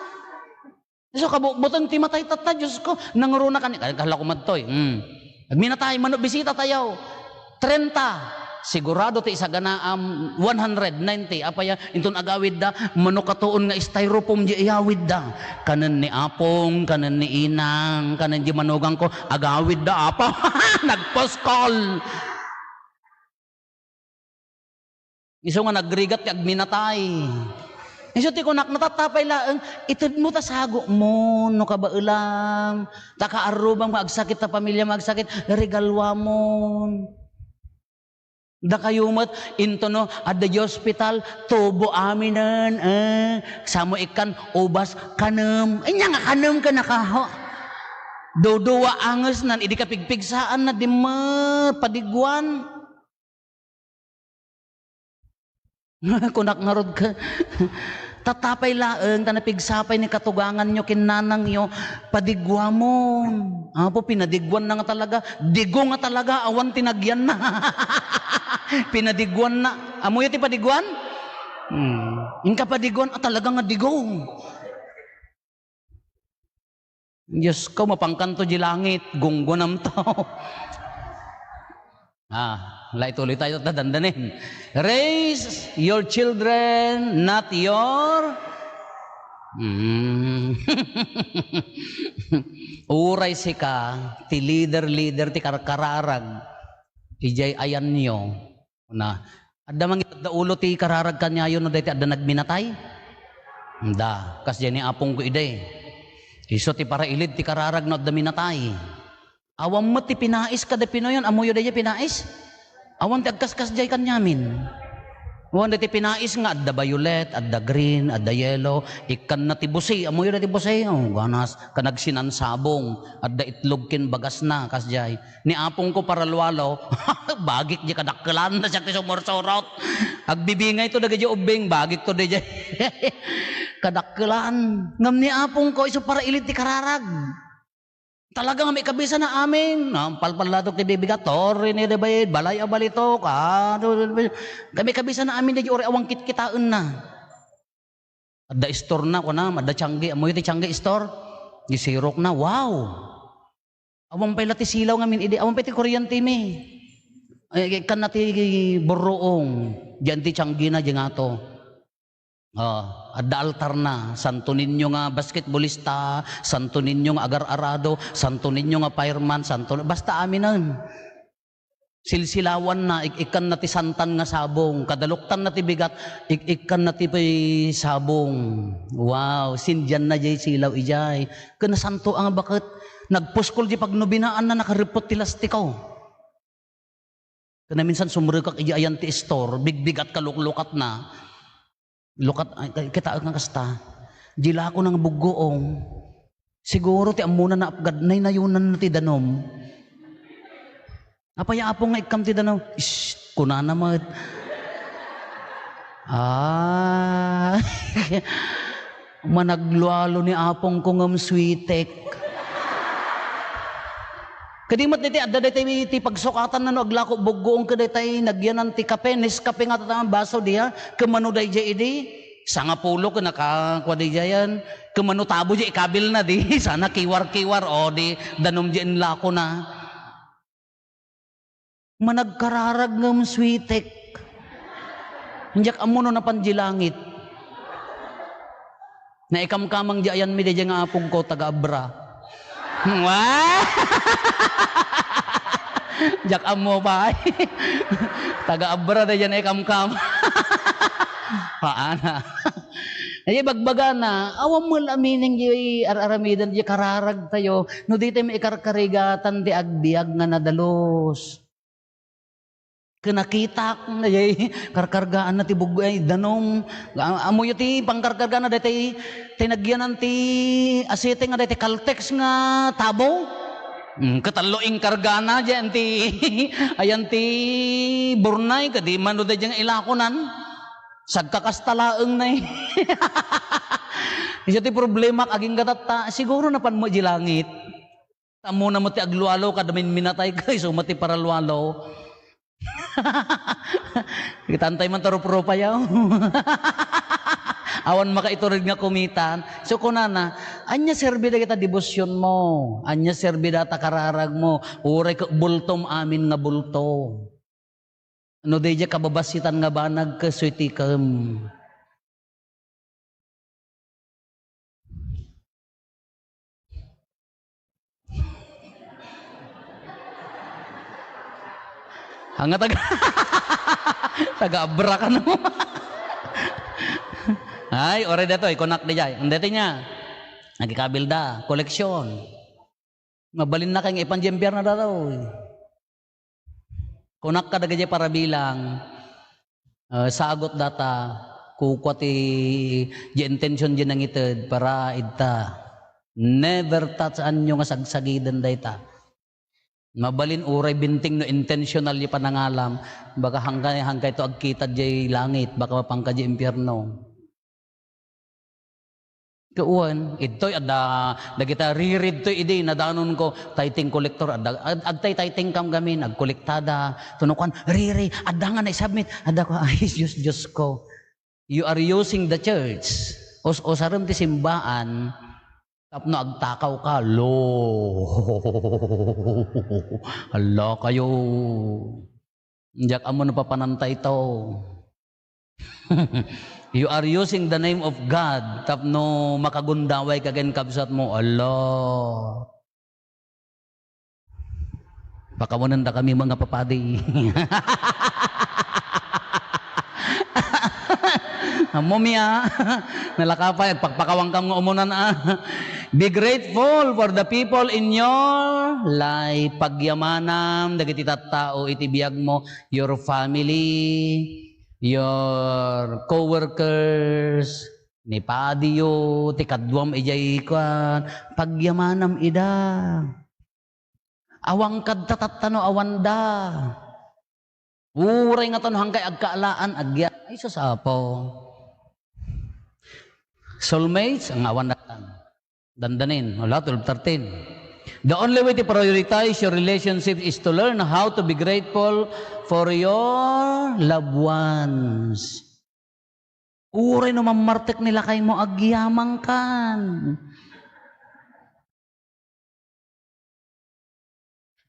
So kabutang ti matay tata Diyos ko nanguruna ka kala ko madtoy minatay mano bisita tayo 30 sigurado ti isa ganaam 190 apaya inton agawid da mano katuon nga styrofoam di iyawid da kanen ni apong kanen ni inang kanen di manugang ko agawid da apa nagpost call iso nga nagrigat kag minatay. Iso ti kunak natatapay laeng itud mo ta sago mo no kabailam ta kaarubang maagsakit ta pamilya maagsakit regalwa mo da kayumot into no at the hospital tubo aminan samo ikan ubas kanem anya nga kanem ka nakaho dodowa anges nan idi kapigpigsaan na dimmer padigwan kunak ngarod ka tatapay laeng tanapigsapay ni katugangan nyo kinanang nyo padigwa mo apo pinadigwan na nga talaga digo nga talaga awan tinagyan na pinadigwan na amoy ti padigwan inka padigwan talaga nga digo Diyos ko mapangkanto di langit gunggunam tao tuloy tayo tadandanin. Raise your children, not your uray sika, ti leader ti kararag, ijay ayan nyo. Adda mangit da ulo ti kararag kanyayo no dati adda nagminatay? Da, kas dyan ni apong ko iday. Iso ti para ilid ti kararag no adda minatay. Awam mo ti pinais kada Pinoyon, amuyo day pinais. Awan ti agkaskas jay kanyamin. Awan ti pinais nga adda violet, adda green, adda yellow, ikan na ti busi, amuyo na ti busi. Ganas kanagsinan sabong, adda itlog kin bagas na kas jay. Ni apong ko para luwalo, bagik di kadakkelan na siya ti sumursurot. Agbibingay to daga di ubing, bagik to di jay. Kadakkelan. Ngam ni apong ko iso para ilit ti kararag. Talaga nga may kabisa na amin. Palpalatok ti bibigat, torre ni debayid, balay abalitok. Kami kabisa na amin, di ori awang kitkitaan na. Adda store na ko na, adda tiyanggi. Amoy ti tiyanggi store. Gisirok na, wow. Awang pala ti silaw ngamin, awang pala ti kuryente mi. Kan na ti burroong. Diyan ti tiyanggi na, diyan nga to. Adda altar na, santo ninyo nga basketballista, santo ninyo nga agar-arado, santo ninyo nga fireman, basta amin nun. Silsilawan na, ikan na ti santan nga sabong, kadaluktan na ti bigat, ikan na ti sabong. Wow, sindyan na jay silaw ijay. Kana santo ang bakit, nagpuskol di pagnubinaan na nakaripot ti lastikaw. Kana minsan sumurikak ijay ayan ti store, bigbigat kaluklukat na, lukat kita ang kasta dila ko ng bugoong siguro ti amuna na apgad nay nayunan na ti danom apaya apong nga ikam ti danom kunana mat managlualo ni apong ko ngam sweetek kadimot diti adda diti ti pagsukatan na no aglako bugoong kadaytay nagyanan ti kape Nescafe nga tatang baso diha kemano dayjay idi sanga pulo ken nakakuha dayjayan kemano tabo di ikabil na di sana kiwar-kiwar o di danom di lako na managkararag ngam sweetek njak amuno na panjilangit na ikamkamang di ayan mi dayjay nga apong ko taga abra Wah! Jak amo pa. Taga-abra na dyan ay kam-kam. Paana. Ay bagbaga na, awam mo lamining di araramidan di kararag tayo, no di tayo may ikarkarigatan di agbiag nga nadalos. Kinakita na di karkargaan na ti bugay danong, amo yung ti pangkarkargaan na di tinagyanan ti asete nga di kaltex nga tabo. Kataloing kargana dyan ti ayan ti burnay kadi mano da dyan ilakonan. Sagkakastalaeng na Isa ti problema aging katata, siguro na pan mo di langit. Tamo na mo ti aglualo kadamin minatay ka, so mati paralualo. Kitantay man tarup-rupa yaw. Awan makaiturid nga kumitan. So kunana, anya serbi da kita debosyon mo. Anya serbi da takararag mo. Uray ka bultom amin nga bulto. Ano day dya kababasitan nga ba nagkaswitikam. Hanga taga-abra ka no. Ay, ore dato, ikonak di jay. Ang dati niya, nagikabilda, koleksyon. Mabalin na kayong ipanjempier na dato. Kunak ka dagay para bilang sagot data kukwa ti di intention di nang ited para idta never touch anyo nga sagsagidan dayta mabalin uray binting no intentional di panangalam baka hangkay to agkita di langit baka mapangka di impyerno. Kauan, ito'y ada kita ririd to idi nadanon ko tithing collector agtay tithing kam gamin agkolektada tunukan riri adangan na submit ada ko ay Diyos ko you are using the church o sarum ti simbaan tapno agtakaw ka lo hala kayo njak amo na papanantay to. You are using the name of God tapno makagundaway kagen kabsat mo Allah. Baka mo nanda kami mga papadi. Mumia nalakapay pagpakawang kam nga umunan Be grateful for the people in your life. Pagyamanam dagiti tattao iti biag mo, your family, your co-workers, ni padiyo, ti kadwam ijay kan, pagyamanam ida. Awang kadtatatano awanda. Uray nga tanong hangkay agkaalaan, agya. Ay, sasapo. Soulmates, ang awan natan. Dandanin, wala, 12-13. The only way to prioritize your relationship is to learn how to be grateful for your loved ones. Uray no mamartek nila kay mo agyamang kan.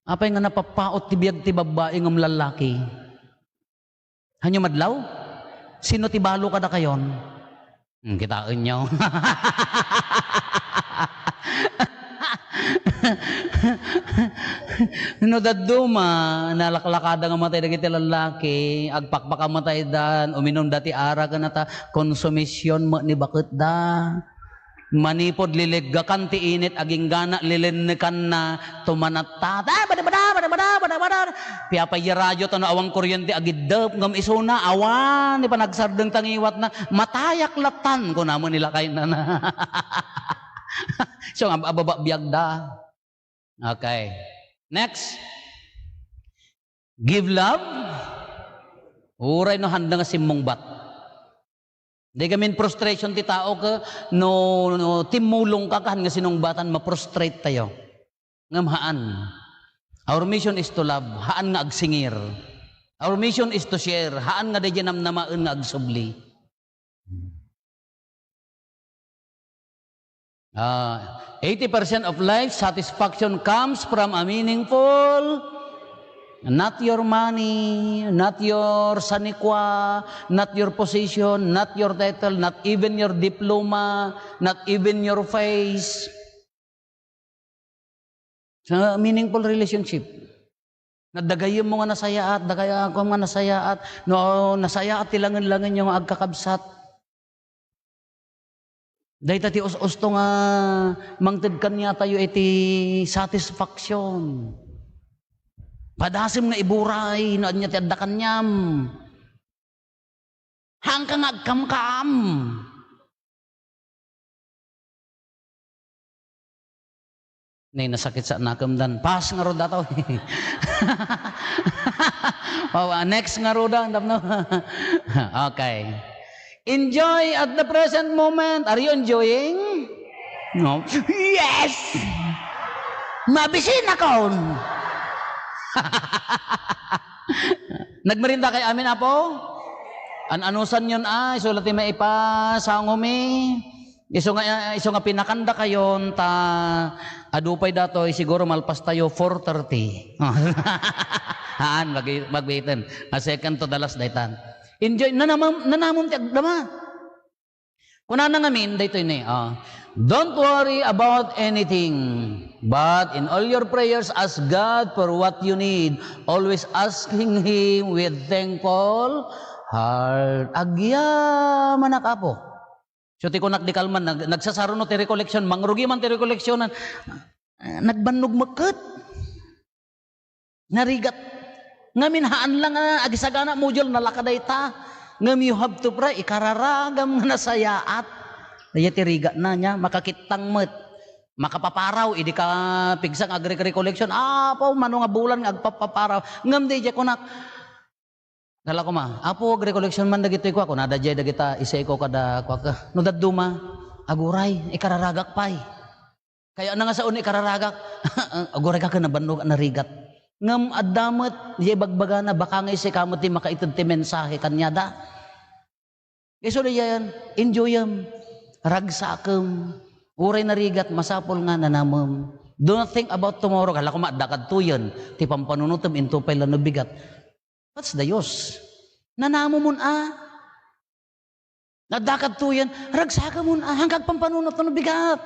Apay nga napapaot ti biyag ti babae ng lalaki. Hanyo madlaw? Sino ti balo kada kayon? Kitaan nyo. No daduma nalaklakada nga matay dagiti lalaki agpakpaka matay dan uminom dati ara kanata konsumisyon mo ni bakit da manipod liliggakan ti init aging gana lilinnekan na tumanata bada piapay radyo to no awang kuryente agidep ngam isuna awan ni panagsardeng tangiwat na matayak latan ko namon nila kay na so ababa biag da. Okay. Next. Give love. Uray no handa nga simmong bat. Di gamin frustration ti tao ka no timulong ka kan nga sinungbatan ma-frustrate tayo. Ngam haan. Our mission is to love. Haan nga agsingir. Our mission is to share. Haan nga di namnamaan nga agsubli. 80% of life satisfaction comes from a meaningful, not your money, not your sanikwa, not your position, not your title, not even your diploma, not even your face. Sa meaningful relationship. Nadagayon mo nga nasayaat, dagaya ako nga nasayaat, no, nasayaat tilangan-langan yung agkakabsat. Dahil tati usto nga mangtid kanya tayo iti satisfaction. Padasim nga iburay, no anya ti adda kanyam. Hangkang agkamkam. Nay nasakit sa nakamdan. Pas nga roda to. Next nga roda. Okay. Enjoy at the present moment. Are you enjoying? No. Yes! Mabisin ako. Nagmerinda kay amin apo? Anusan yun isulat may ipasangumi. Iso nga pinakanda kayon ta adupay datoy siguro malpas tayo 4:30. Haan magbitin. Second to the last daytan. Enjoy nanamom ti agdama. Kunana ngamin daytoy ni. Don't worry about anything, but in all your prayers ask God for what you need, always asking Him with thankful heart. Agya manakapo. So ti kunak di kalman nagsasaro no ti recollection mangrugi man ti recollectionan nagbannog maket narigat ngamin haan lang agisagana module nalakaday ta ngam you have to pray ikararagam nga nasayaat daya ti riga na nya makakitang met makapaparaw idi ka pigsang agri recollection po mano nga bulan nga agpapaparaw ngam di kunak dala ko apo recollection man dagitoy ko ako nadajay dagita isay ko kada ko ka no dadduma aguray ikararagak pay kaya na nga sa uni ikararagak aguray ka nabannog narigat ngam addamet di bagbagana baka nga isay kamot ti makaited ti mensahe kanyada iso yan enjoyam ragsakem uray narigat masapol nga nanamem do not think about tomorrow kala ko madakad tuyon ti pampanunutem into pay no bigat. What's the use? Nanamo mun Nadakad to yan. Ragsaka mun hanggang pampanunot na bigat.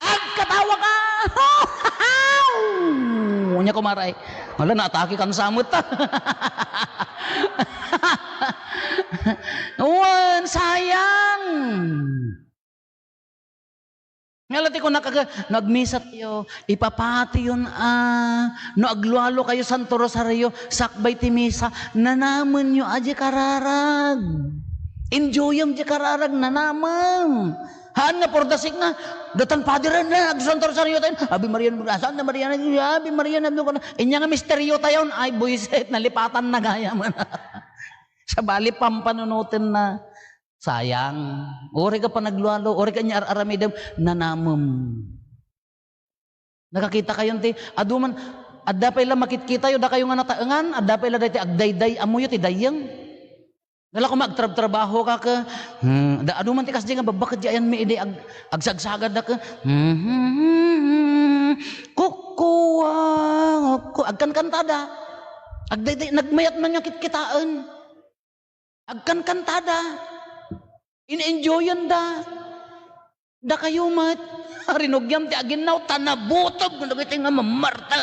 Agkatawa ka! Unya ko maray. Wala, naatake kang samot ta. Uwan, sayang! Ngalati ko nagmisat yo, ipapati yun no aglualo kayo Santo Rosario, sakbay ti misa, nanaman nyo aja kararag. Enjoyam aja kararag, nanamam. Haan nga pordasik nga, datang padiran na, Santo Rosario tayo, Abi Maria, Santa Maria, Abi Maria, inya nga misteryo tayo, ay buisit, nalipatan na gaya man. Sa bali pampanunutin na. Sayang, ori ka pa naglualo, ori ka niya aramidam, nanamam. Nakakita kayon ti, aduman, adda pa ila makitkita yun, da kayo nga nataangan, adda pa ila dati agdayday, amuyo ti dayang. Nala ko magtrabaho ka ka, aduman ti kasdi nga babakad diyan may ide, agsagsagad da ka, kukuwa, agkan-kantada, agdayday, nagmayat man yung kitkitaan, agkan-kantada, in-enjoyan da. Da kayo mat. Rinugyam ti aginaw tanabutob kung nagiti nga mamarta.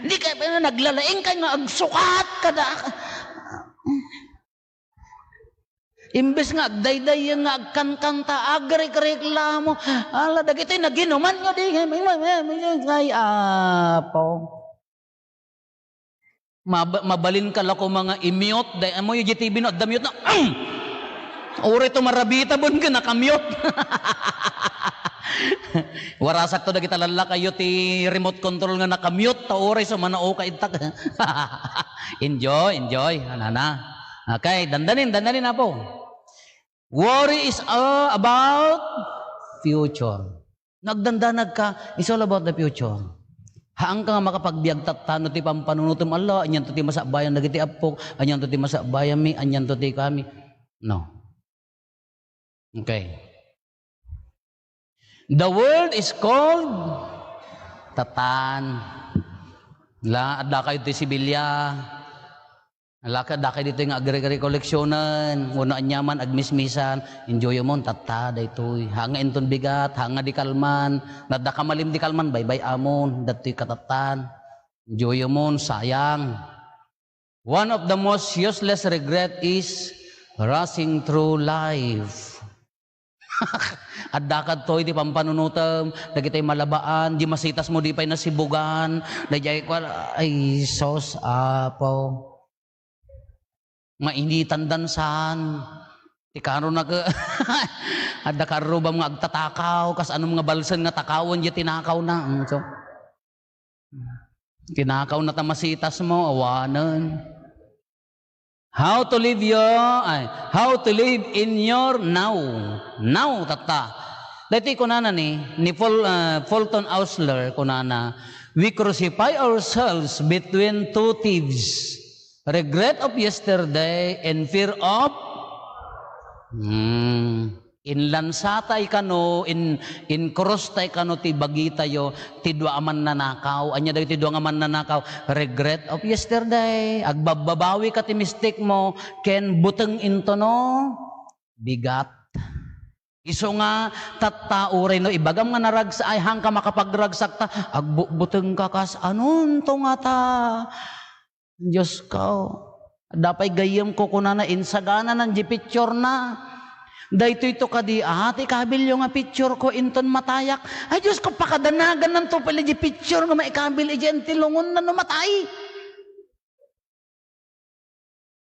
Hindi ka pa naglalaing ka nga agsukat ka da. Imbes nga agdayday nga agkankanta agreklamo. Ala dagiti naginuman nga di. Ngay apo. Mabalin ka lako mga imyot. Dahil mo yung GTV no, damyot na. Uri to marabita bon ka nakamyot. Warasak to da kita lala kayo ti remote control nga nakamute ta uri so manao ka itak. Enjoy. Anana. Okay, dandanin na po. Worry is all about future. Nagdandanag ka, it's all about the future. Haang ka nga makapagbiag tatano ti pampanunutom Allah, anyan to ti masabayan dagiti apok, anyan to ti masabayan mi, anyan to ti kami. No. Okay. The world is called Tatan. Adda kayo ti Sibilya. Alakad dakay dito yung agri-agri koleksyonan, unaan nyaman, agmismisan, enjoy mo, tata, daytoy. Hanga inton bigat, hanga di kalman, nadaka malim di kalman, bye-bye amon, datoy katatan. Enjoy mo, sayang. One of the most useless regret is rushing through life. At dakad to'y di pampanunutam, dagitay malabaan, di masitas mo di pa'y nasibugan, dayay ko, ay sos, apo. Mainitan dansan, ti karo na ka, ada karo ba mga agtatakaw, kas anong mga balsan nga takawon, di tinakaw na. So, tinakaw na tamasitas mo, awanan. How to live in your now. Now, tata. Dati kunana ni Fulton Ausler kunana, we crucify ourselves between two thieves. Regret of yesterday and fear of inlansatay kano, in cross tay kano ti bagi tayo, ti dua aman nanakaw. Anya daw ti dua aman nanakaw. Regret of yesterday. Agbababawi ka ti mistake mo, ken buteng into no, bigat. Iso nga, tattauray no, ibagam nga naragsa, ay hang ka makapagragsak ta, agbuteng ka kas, anun to nga ta? Diyos ko, dapay gayam ko kunana insagana ng di picture na. Dahito ito kadi, ati kabil yung picture ko inton matayak. Ay Diyos ko, pakadanagan ng to pala di picture nga maikabil iyan tilungon na numatay.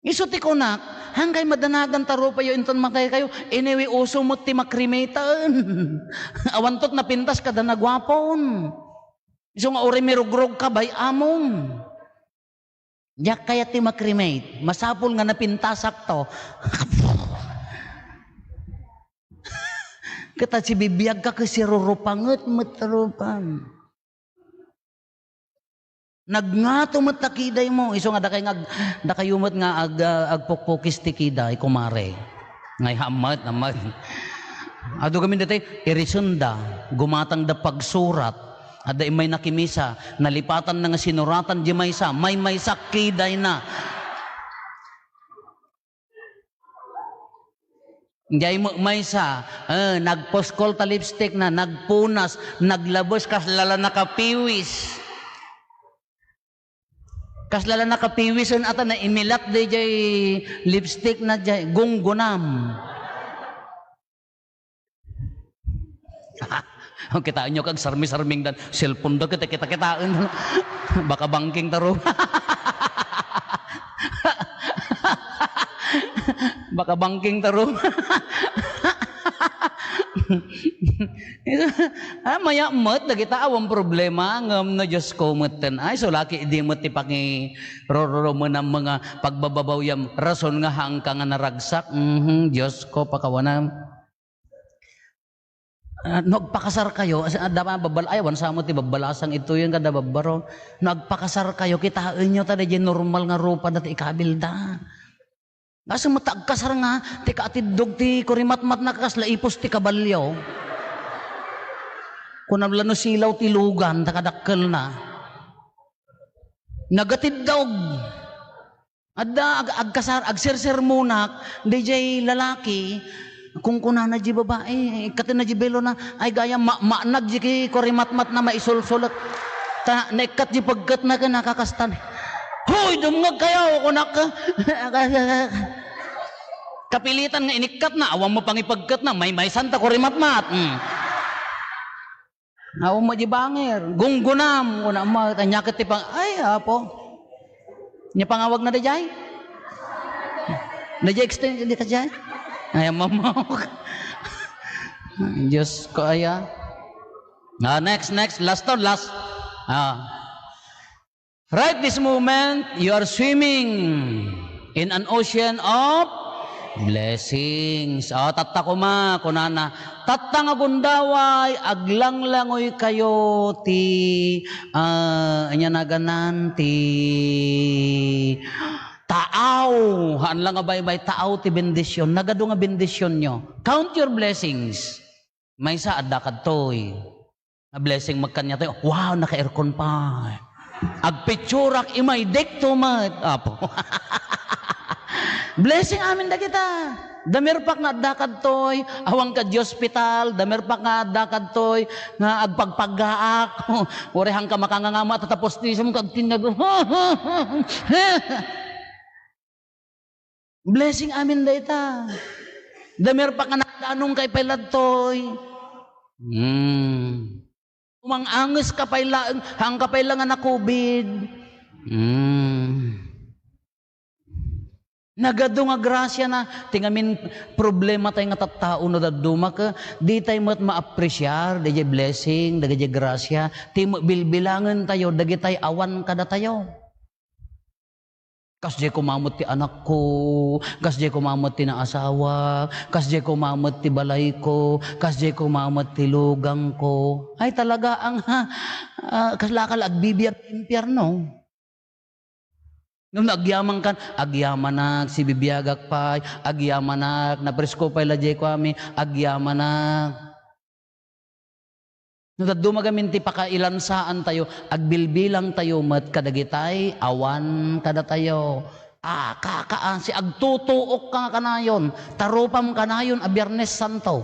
Isuti ko na, hanggang madanagan taro pa yung inton matay kayo, anyway uso mo ti makrimatan. Awantot na pintas kada nagwapon. Iso nga uri mirugrog ka bay amon. Diyak kaya ti makremate, masapol nga napintasak to. Kita si bibiyag ka kasi rurupangot matrupan. Nagngato matakiday mo. Iso nga dakayumot nga agpukpukis ti kiday, kumare. Ngay hamat. Ado kami dati, irisunda, gumatang da pagsurat. Ada may nakimisa, nalipatan na nga sinuratan di maysa, may sakiday na. Hindi mo maysa, nagposkol ta lipstick na, nagpunas, naglabos, kaslala nakapiwis. Kaslala nakapiwis ata na imilat di jay lipstick na jay, gunggunam. Ang kitaan nyo kag sarmi-sarming dan cellphone daw kita-kitaan. Baka banking taro. Baka banking taro. Maya mat na kita awang problema ngam na Diyos ko matan ay so laki di mo ti pangi rororo mo ng mga pagbababaw yam rason nga hangka nga naragsak. Diyos ko pakawanam. Nagpakasar kayo, ayawan sa mo ti babalasang ito yung kada babaro. Nagpakasar kayo, kitaan nyo tada dyan normal nga rupa dati ikabil da. Kasi matagkasar nga, ti kaatidog ti kurimat-mat na kasla ipos ti kabalyaw. Kunabla no silaw ti lugan, takadakkel na. Nagatidog. Adda agkasar, agsirser munak, DJ lalaki, kung kunana di babae, katina di belo na, ay gaya maanag di ki korimat-mat na maisulsulat. Naikat di pagkat na nakakastan. Hoy, dumngag kayo, kunak ka. Kapilitan nga inikat na, awang mo pangipagkat na, may santa korimat-mat. Awang mo di bangir, gunggunam, kunang mo, tanyakit ti pang, ay, apo. Niya pangawag na di jay? Na jay extend, di ka jay? Ay, mamawag. Diyos ko, aya. Next, last. Right this moment, you are swimming in an ocean of blessings. Tatta ko ma, kunana. Tatta nga gundaway, aglanglangoy kayo ti, anya naganan, ti taaw. Haan lang nga bay-bay, taaw ti bendisyon. Nagado nga bendisyon nyo. Count your blessings. May sa adakad to'y. Na blessing magkanya tayo. Wow, naka-aircon pa. Agpitsurak imay dektumat. Apo. Blessing amin da kita. Damirpak nga dakad toy, awang ka di hospital, damirpak nga dakad toy, nga agpagpagaak, orehang ka makangangama, tatapos di siya kag tinag. Blessing amin da ita. Damirpak nga nagdanong kay pailad toy. Umang-angis ka paila, hang ka paila nga na COVID. Nagado nga grasya na, tingamin problema tayo nga tattao na daduma ka, di tayo ma-appresyar, di blessing, di grasya, di bilbilangan tayo, di tayo awan kada tayo. Kas di kumamot ti anak ko, kas di kumamot ti na asawa, kas di kumamot ti balay ko, kas di kumamot ti lugang ko. Ay talaga ang kaslakal agbibiyag impyerno. Nung agyaman kan, agyamanak, si bibiyagak pa'y, agyamanak, na presko pa'y lajay ko kami, agyamanak. Nung dumagamin ti pakailansaan tayo, agbilbilang tayo, mat kadagitay, awan kada tayo. Si agtutuok ka kanayon, tarupam kanayon, a Biyernes Santo.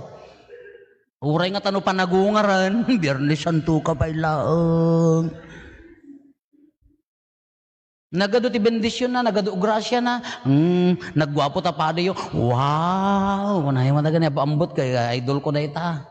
Uray nga tano panagungaran, Biyernes Santo ka pa'y laang. Nagado ti bendisyon na, nagado grasya na, nagwapo ta pa yo. Wow, manahay mo na ganyan, paambot kay idol ko na ita.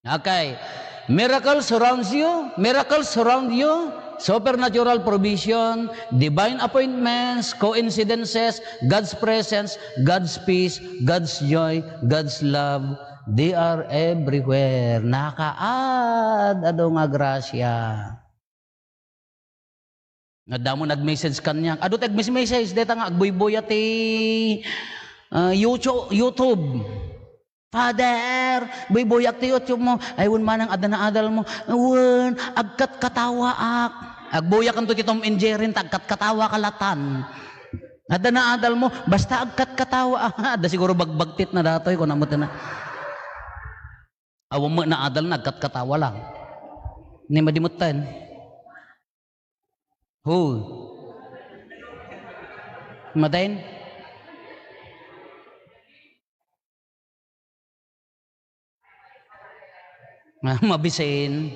Okay. Miracles surround you, supernatural provision, divine appointments, coincidences, God's presence, God's peace, God's joy, God's love, they are everywhere. Nakaad, nga grasya. Nga damo nag-message kanya. Ado tag-message deta nga agboy-boy ati YouTube. Father, boy-boy ati YouTube mo. Ayun manang adana-adal mo. Ayun, agkat katawa ak. Agboyak kanto ti Tom and Jerry, agkat katawa kalatan. Adana-adal mo, basta agkat katawa. Ada siguro bagbagtit na datoy ko namot na. Awam mo na adal na agkat katawa lang. Ni madimutan. Who? Madain? Mabisin.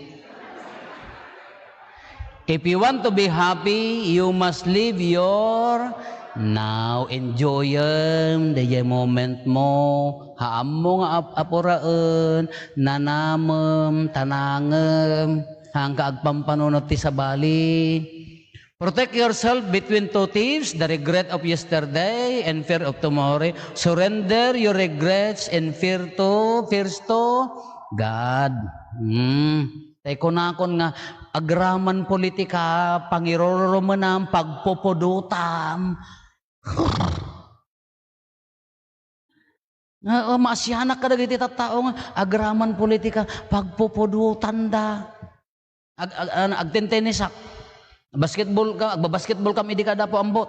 If you want to be happy, you must live your now. Enjoy the moment mo. Haam mo nga apuraan, nanamem, tanangem, hangga agpampanunot ti sabali. Protect yourself between two thieves, the regret of yesterday and fear of tomorrow. Surrender your regrets and fears to God. Tay kunakon nga agraman politika, pangiroro manam pagpopodutam. Maasyanak ka dagiti tattao nga agraman politika, pagpopodutan da. Agtentenisak. Basketball ka, agbabasketball kami di kada po ambot.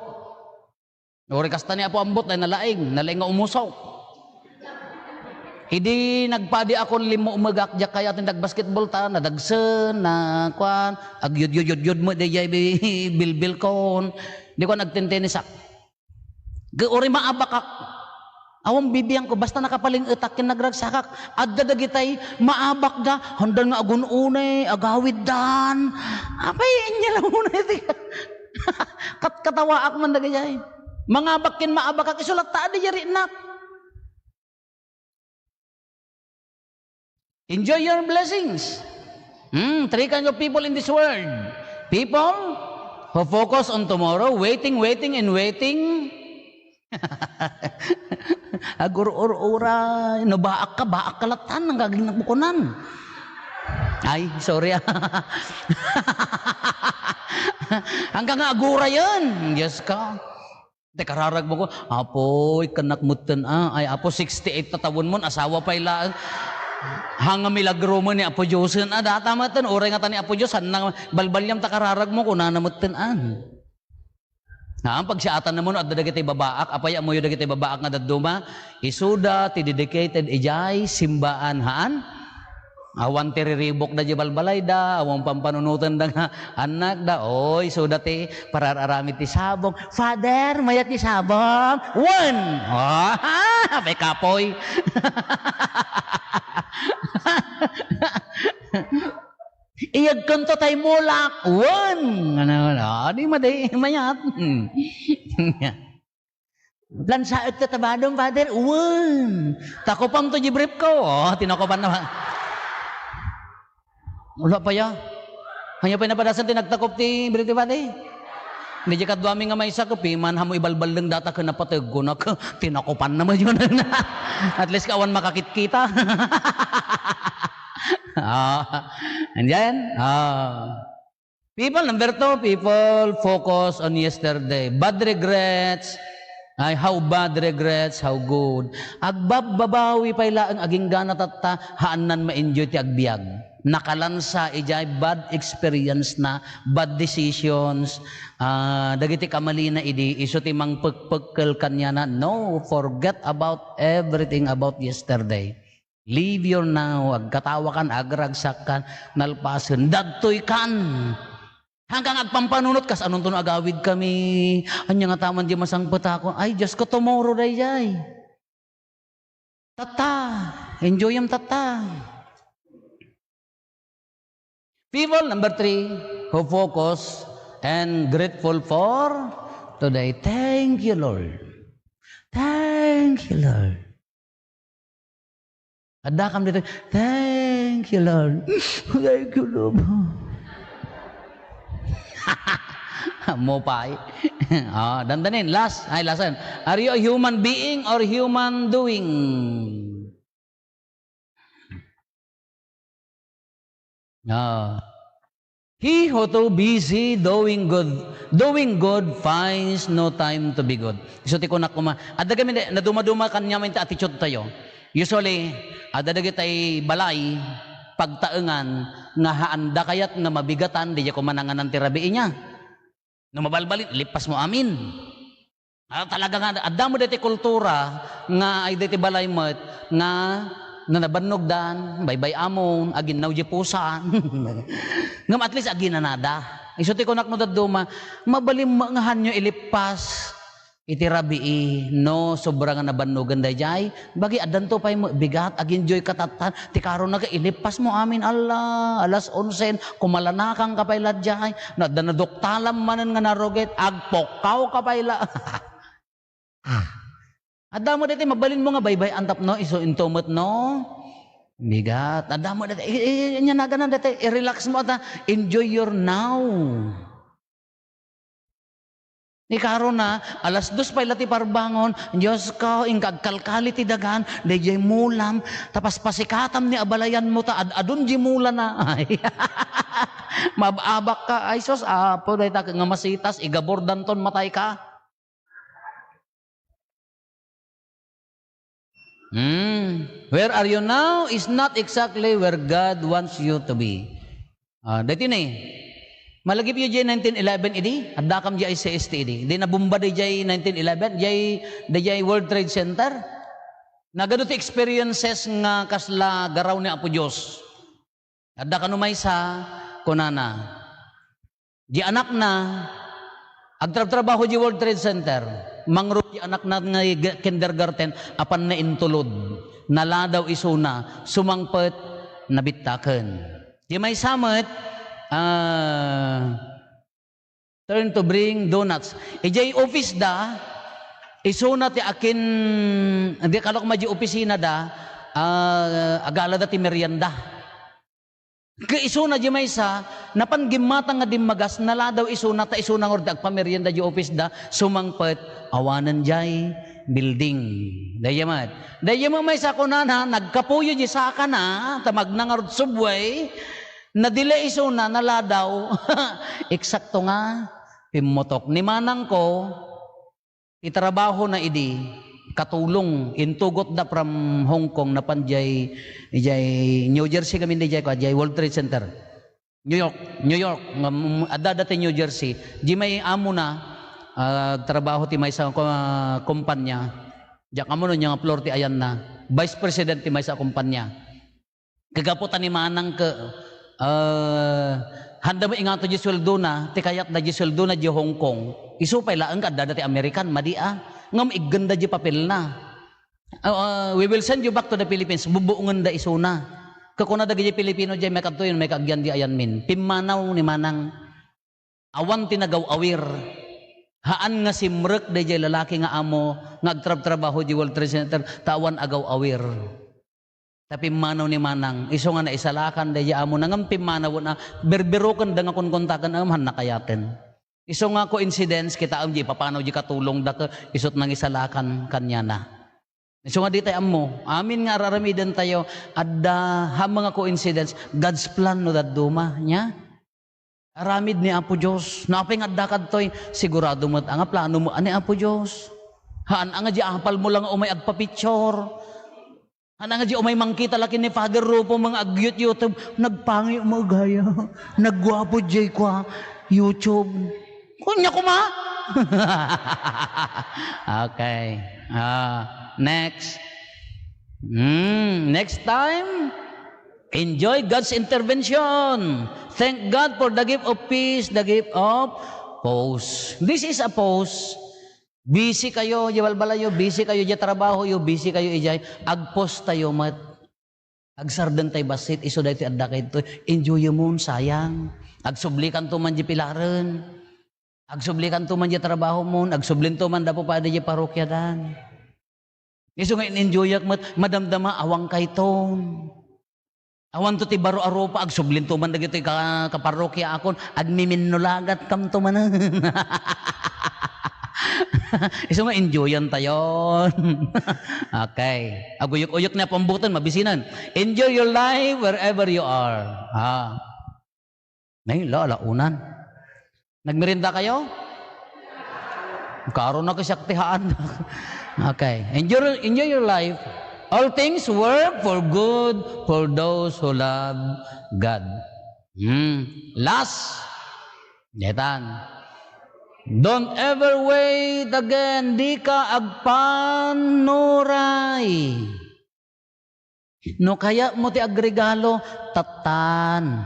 Ori kasta ni apo ambot ay nalaing nga umusaw. Hindi nagpadi ako limo umagakjak kaya atin nagbasketball ta, nadagsen, na kwan, agyud mo di jay bilbil kon. Di ko nagtentenisak. Ori maabakak. Awang bibiyang ko, basta nakapaling itakin nagragsakak, adda dagitay, maabak da, handan nga agun unay, agawid dan. Apay, inya lang unay, katawa ak man dagayay. Mangabakin maabak ak, isulat ta, adi yari nak. Enjoy your blessings. Three kinds of people in this world. People who focus on tomorrow, waiting, and waiting. Agur-ura, no baak ka latan ng gaging nagbukunan. Ay, sorry. Hanggang nga agura yan. Yes ka. Kararag mo ko, apoy, kanakmutan ay apo 68 tatawon mo, asawa pa ila. Hanga milagro mo ni Apo Diyosan, data matan, oray nga tani Apo Diyos, balbalyam takararag mo, kunanamutan pag siatan na mo, at dadagitay babaak, apaya mo yung dagitay babaak nga daduma, isuda, ti dedicated ijay, simbaan haan, Awan tiriribok da di balbalay da, awan pampanunutan da nga anak da, oy, so dati, pararamit ti sabong, Father, mayat ti sabong, one! Oh, may kapoy. Iyag kanto tay mulak, one! Ano, di maday, mayat. Lansaot ka tabadong, Father, one! Takopam to jibrip ko, tinakopan naman. Wala pa ya. Hanya pa napadasan tinagtakop ti Briti Pati. Hindi ka kadwami nga may isa ko, piman hamo ibalbal ng data ka napatag ko na tinakopan naman yun. At least kawan makakit kita. And then, people, number 2, people focus on yesterday. Bad regrets. Ay, how bad regrets, how good. Agbababawi pa ila ang aging gana tatta, haanan ma-enjoy ti agbiag. Nakalansa, ijay bad experience na, bad decisions, dagiti kamali na idi, iso ti mang pagpagkal kanya na, no, forget about everything about yesterday. Live your now, agkatawakan, agragsakan, nalpasan, dadtoy kan. Hanggang agpampanunot kas anong tono agawid kami. Anya nga taman di masang patako. Ay, just ko tomorrow day jay. Tata. Enjoy yung tata. People, number 3, who focus and grateful for today. Thank you, Lord. Thank you, Lord. Ada kam dito. Thank you, Lord. Thank you, Lord. Mopay. Dandanin. Last. Are you a human being or human doing? He who too busy doing good finds no time to be good. So ti kunak kuma. Adda kami na dumaduma kanya man ta attitude tayo. Usually, adda dagiti balay pagtaengan nga haanda kayat nga mabigatan di ko manangan ng tirabi niya. No mabalbalin, lipas mo amin. Talaga nga, adda mo dati kultura nga ay dati balay mo nga nanabannog dan, baybay amon, agin naw pusan. Ngam at least agin nanada. Iso ti kunak no daduma, mabalim nga hanyo ilipas. Itirabi no sobrang nabannugan dayjay bagi adanto pay mo bigat agin joy katatan ti karon na ilipas mo amin Allah alas 11 kumalanakang ka pay ladjay na danadoktalam manen nga naroget agpokaw ka pay la adda mo dati mabalin mo nga baybay antap no iso intumot no bigat adda mo dati nya naganan dati i-relax mo ta enjoy your now. Ni karon na, alas 2 pa ilati parbangon, Diyos ko, ingkagkalkali ti dagan, dayjay mulam, tapas pasikatam ni abalayan mo ta, adun di mula na. Ay, mababak ka, ay sos, apo, dahi ta nga masitas, igabordan ton matay ka. Where are you now is not exactly where God wants you to be. Dati na malagip yung jay 1911 idi, adda kam jay CST idi. Di nabumba di jay 1911, jay World Trade Center. Nagado ti experiences nga kasla garaw ni Apo Dios. Adda kanumay sa kunana. Di anak na agtrabaho di World Trade Center. Mangro di anak na nga kindergarten apan na intulod. Naladaw isuna, sumangpet nabitaken. Di may samet turn to bring donuts. Ijay office da, isuna ti akin, hindi kalok madya opisina da, agala da ti merienda. Isuna di may sa, napanggimatang nga dimagas, naladaw isuna ta isuna ngorda agpamerienda di office da, sumangpet, awanan jay, building. Dayamat. Dayamat may sa kunana, nagkapuyo di saka na, tamag nangarod subway, nadila iso na naladaw. Eksakto nga, pimotok. Ni manang ko, itrabaho na idi, katulong, intugot da from Hong Kong, napan jay New Jersey kami di jay World Trade Center. New York, ada dati New Jersey. Di may amo na, trabaho ti may sa kumpanya. Diyak amo no, yung floor ti ayan na. Vice President ti may sa kumpanya. Kagaputan ni manang ka, handa mo ingato di sweldo na, ti kayat da di sweldo na di Hong Kong, isupay laang ka dati American, madia, ngam iganda di papel na. We will send you back to the Philippines, bubuungan da isuna. Kakuna da di Pilipino di may kadto yun, may kaagyan di ayan min. Pimanaw ni manang, awan tinagaw awir. Haan nga simrek da di lalaki nga amo, ngagtrab-trabaho di World Trade Center, tawan agaw awir. Tapi manaw ni manang, iso nga na isalakan da di amo, nangam pimanaw na, berberokan da nga kontakan amhan na kayaten. Iso nga coincidence, kita am di papanaw di katulong da ka, isot nang isalakan kanya na. So nga di tayo amo, amin nga araramidan tayo, adda ha mga coincidence, God's plan no daduma niya. Aramid ni Apo Diyos, napay nga dakad to'y, sigurado mo't ang plano mo, ani Apo Diyos. Haan nga di apal mo lang umay agpa-picture. Haan nga di umay mangkita laki ni Father Rupo, mga ag-YouTube, nagpangi mo gaya, nagwapo jay kwa, YouTube. Kunya ko ma? Okay. Next. Next time, enjoy God's intervention. Thank God for the gift of peace, the gift of pause. This is a pause. Busy kayo, balayo, busy kayo, trabaho yo, busy kayo, ijay. Agpos tayo, mat. Agsardan tayo basit, iso dahi ti adda kayo. Enjoy mo, sayang. Agsublikan to man di pilaran. Agsublikan to man di trabaho mo. Agsublin to man dapo pa di parokya dan. Iso nga in-enjoy mat, madamdama awang kay ton. Awan to ti baro aro pa agsublin to man dagiti ka parokya akon agmiminulagat kam to man. Iso nga enjoyan tayo. Okay. Aguyok-uyok na pambutan mabisinan. Enjoy your life wherever you are. Nay launan. Nagmerinda kayo? Karon na kasyaktihaan. Okay. Enjoy your life. All things work for good for those who love God. Last. Netan. Don't ever wait again. Di ka agpanuray. No kaya mo ti agregalo, tatan.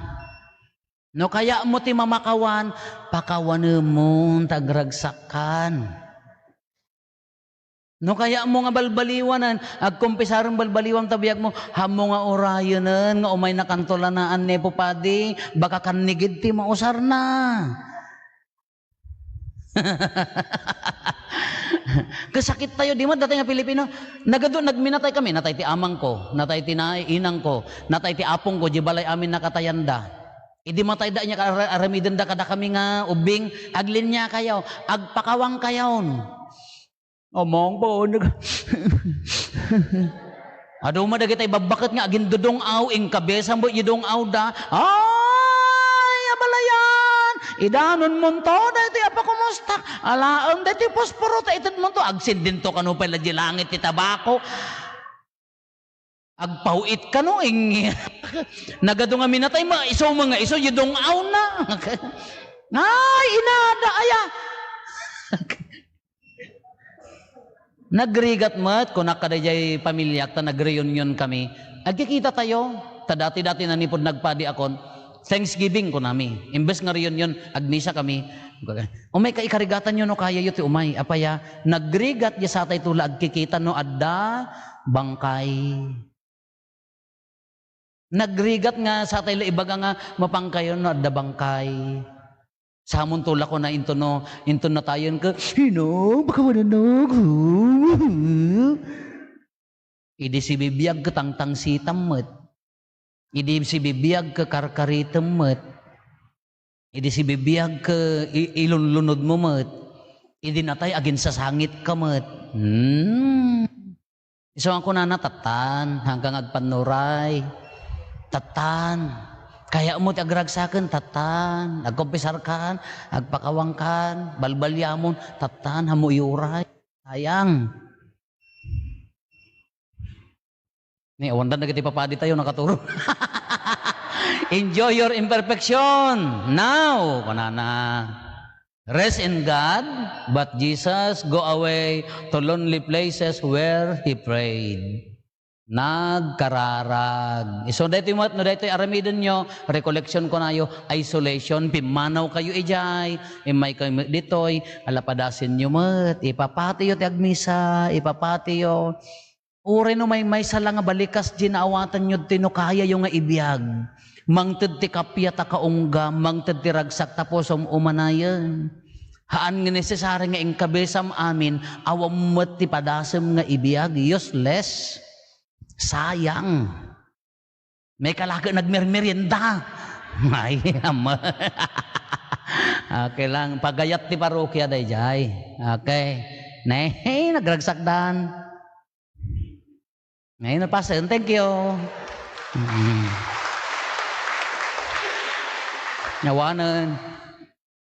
No kaya mo ti mamakawan, pakawan mo tagragsakan. No kaya mo nga balbaliwanan, agkumpisarang balbaliwang tabiyag mo, hamo nga orayanan, nga umay nakantolanaan ne po padi, baka kanigid ti mausar na. Kasakit tayo, di mo, dati nga Pilipino, nagminatay kami, natay ti amang ko, natay ti inang ko, natay ti apong ko, di balay amin nakatayanda. Idi matay da niya aramidan da kada kami nga ubing, aglin niya kayo, agpakawang kayon. Omong po, ado mo dagitay babakit nga agin dudong aw, ing kabesang mo yudong aw da, ay, abalayan, idanon mo to, dati apa kumusta, alaang dati posporo, taitad mo to, agsin din to kano pala di langit ti tabako, agpauit ka no, ing, nagado nga minatay, iso mga iso, yudong aw na, ay, inada, aya, nagrigat mat, kung nakadayay pamilya, ta nag-reunion kami, agkikita tayo, ta dati-dati na nipod nagpadi akon, Thanksgiving ko nami, imbes nga reunion, agmisa kami, umay kaikarigatan nyo no kaya yun, umay, apaya, nagrigat ya sa tay tula, agkikita no, adda, bangkay. Nagrigat nga sa tay ibaga nga, mapangkayon no, adda bangkay. Sa hamon tula ko na into na tayon ka, baka mananog. Idi si bibiyag ka tangtang sitammet. Idi si bibiyag ka karkaritammet. Idi si bibiyag ka ilunlunod mo met. Idi natay agin sa sangit ka met. Iso ang kunana tatan, hanggang agpanuray. Tatan. Kaya mo ti agragsaken, tatan, agkumpisarkan, agpakawangkan, balbalyamon, tatan, hamuyuray, sayang. Ni awandan na kiti papadi tayo nakaturo. Enjoy your imperfection. Now, kanana. Rest in God, but Jesus go away to lonely places where He prayed. nagkararag. So dito mo no dito aramidon nyo, recollection ko na yo, isolation, pimanaw kayo ijay, may kayo ditoy, alapadasin nyo mat, ipapati yo ti agmisa, ipapati yo. Ure no may sala nga balikas ginaawatan nyo tinukaya yung nga ibiyag. Mangted ti kapya ta kaungga, mangted ti ragsak tapos umanayan. Haan nga nesesary nga ingkabesam amin, awam mat ti padasem nga ibiyag, useless. Sayang. May kalaga nagmermerienda. Ay, ama. Okay lang. Pagayat ti parokya day jay. Okay. Hey, nagragsakdan. Ngayon na pasen. Thank you. Nawanan.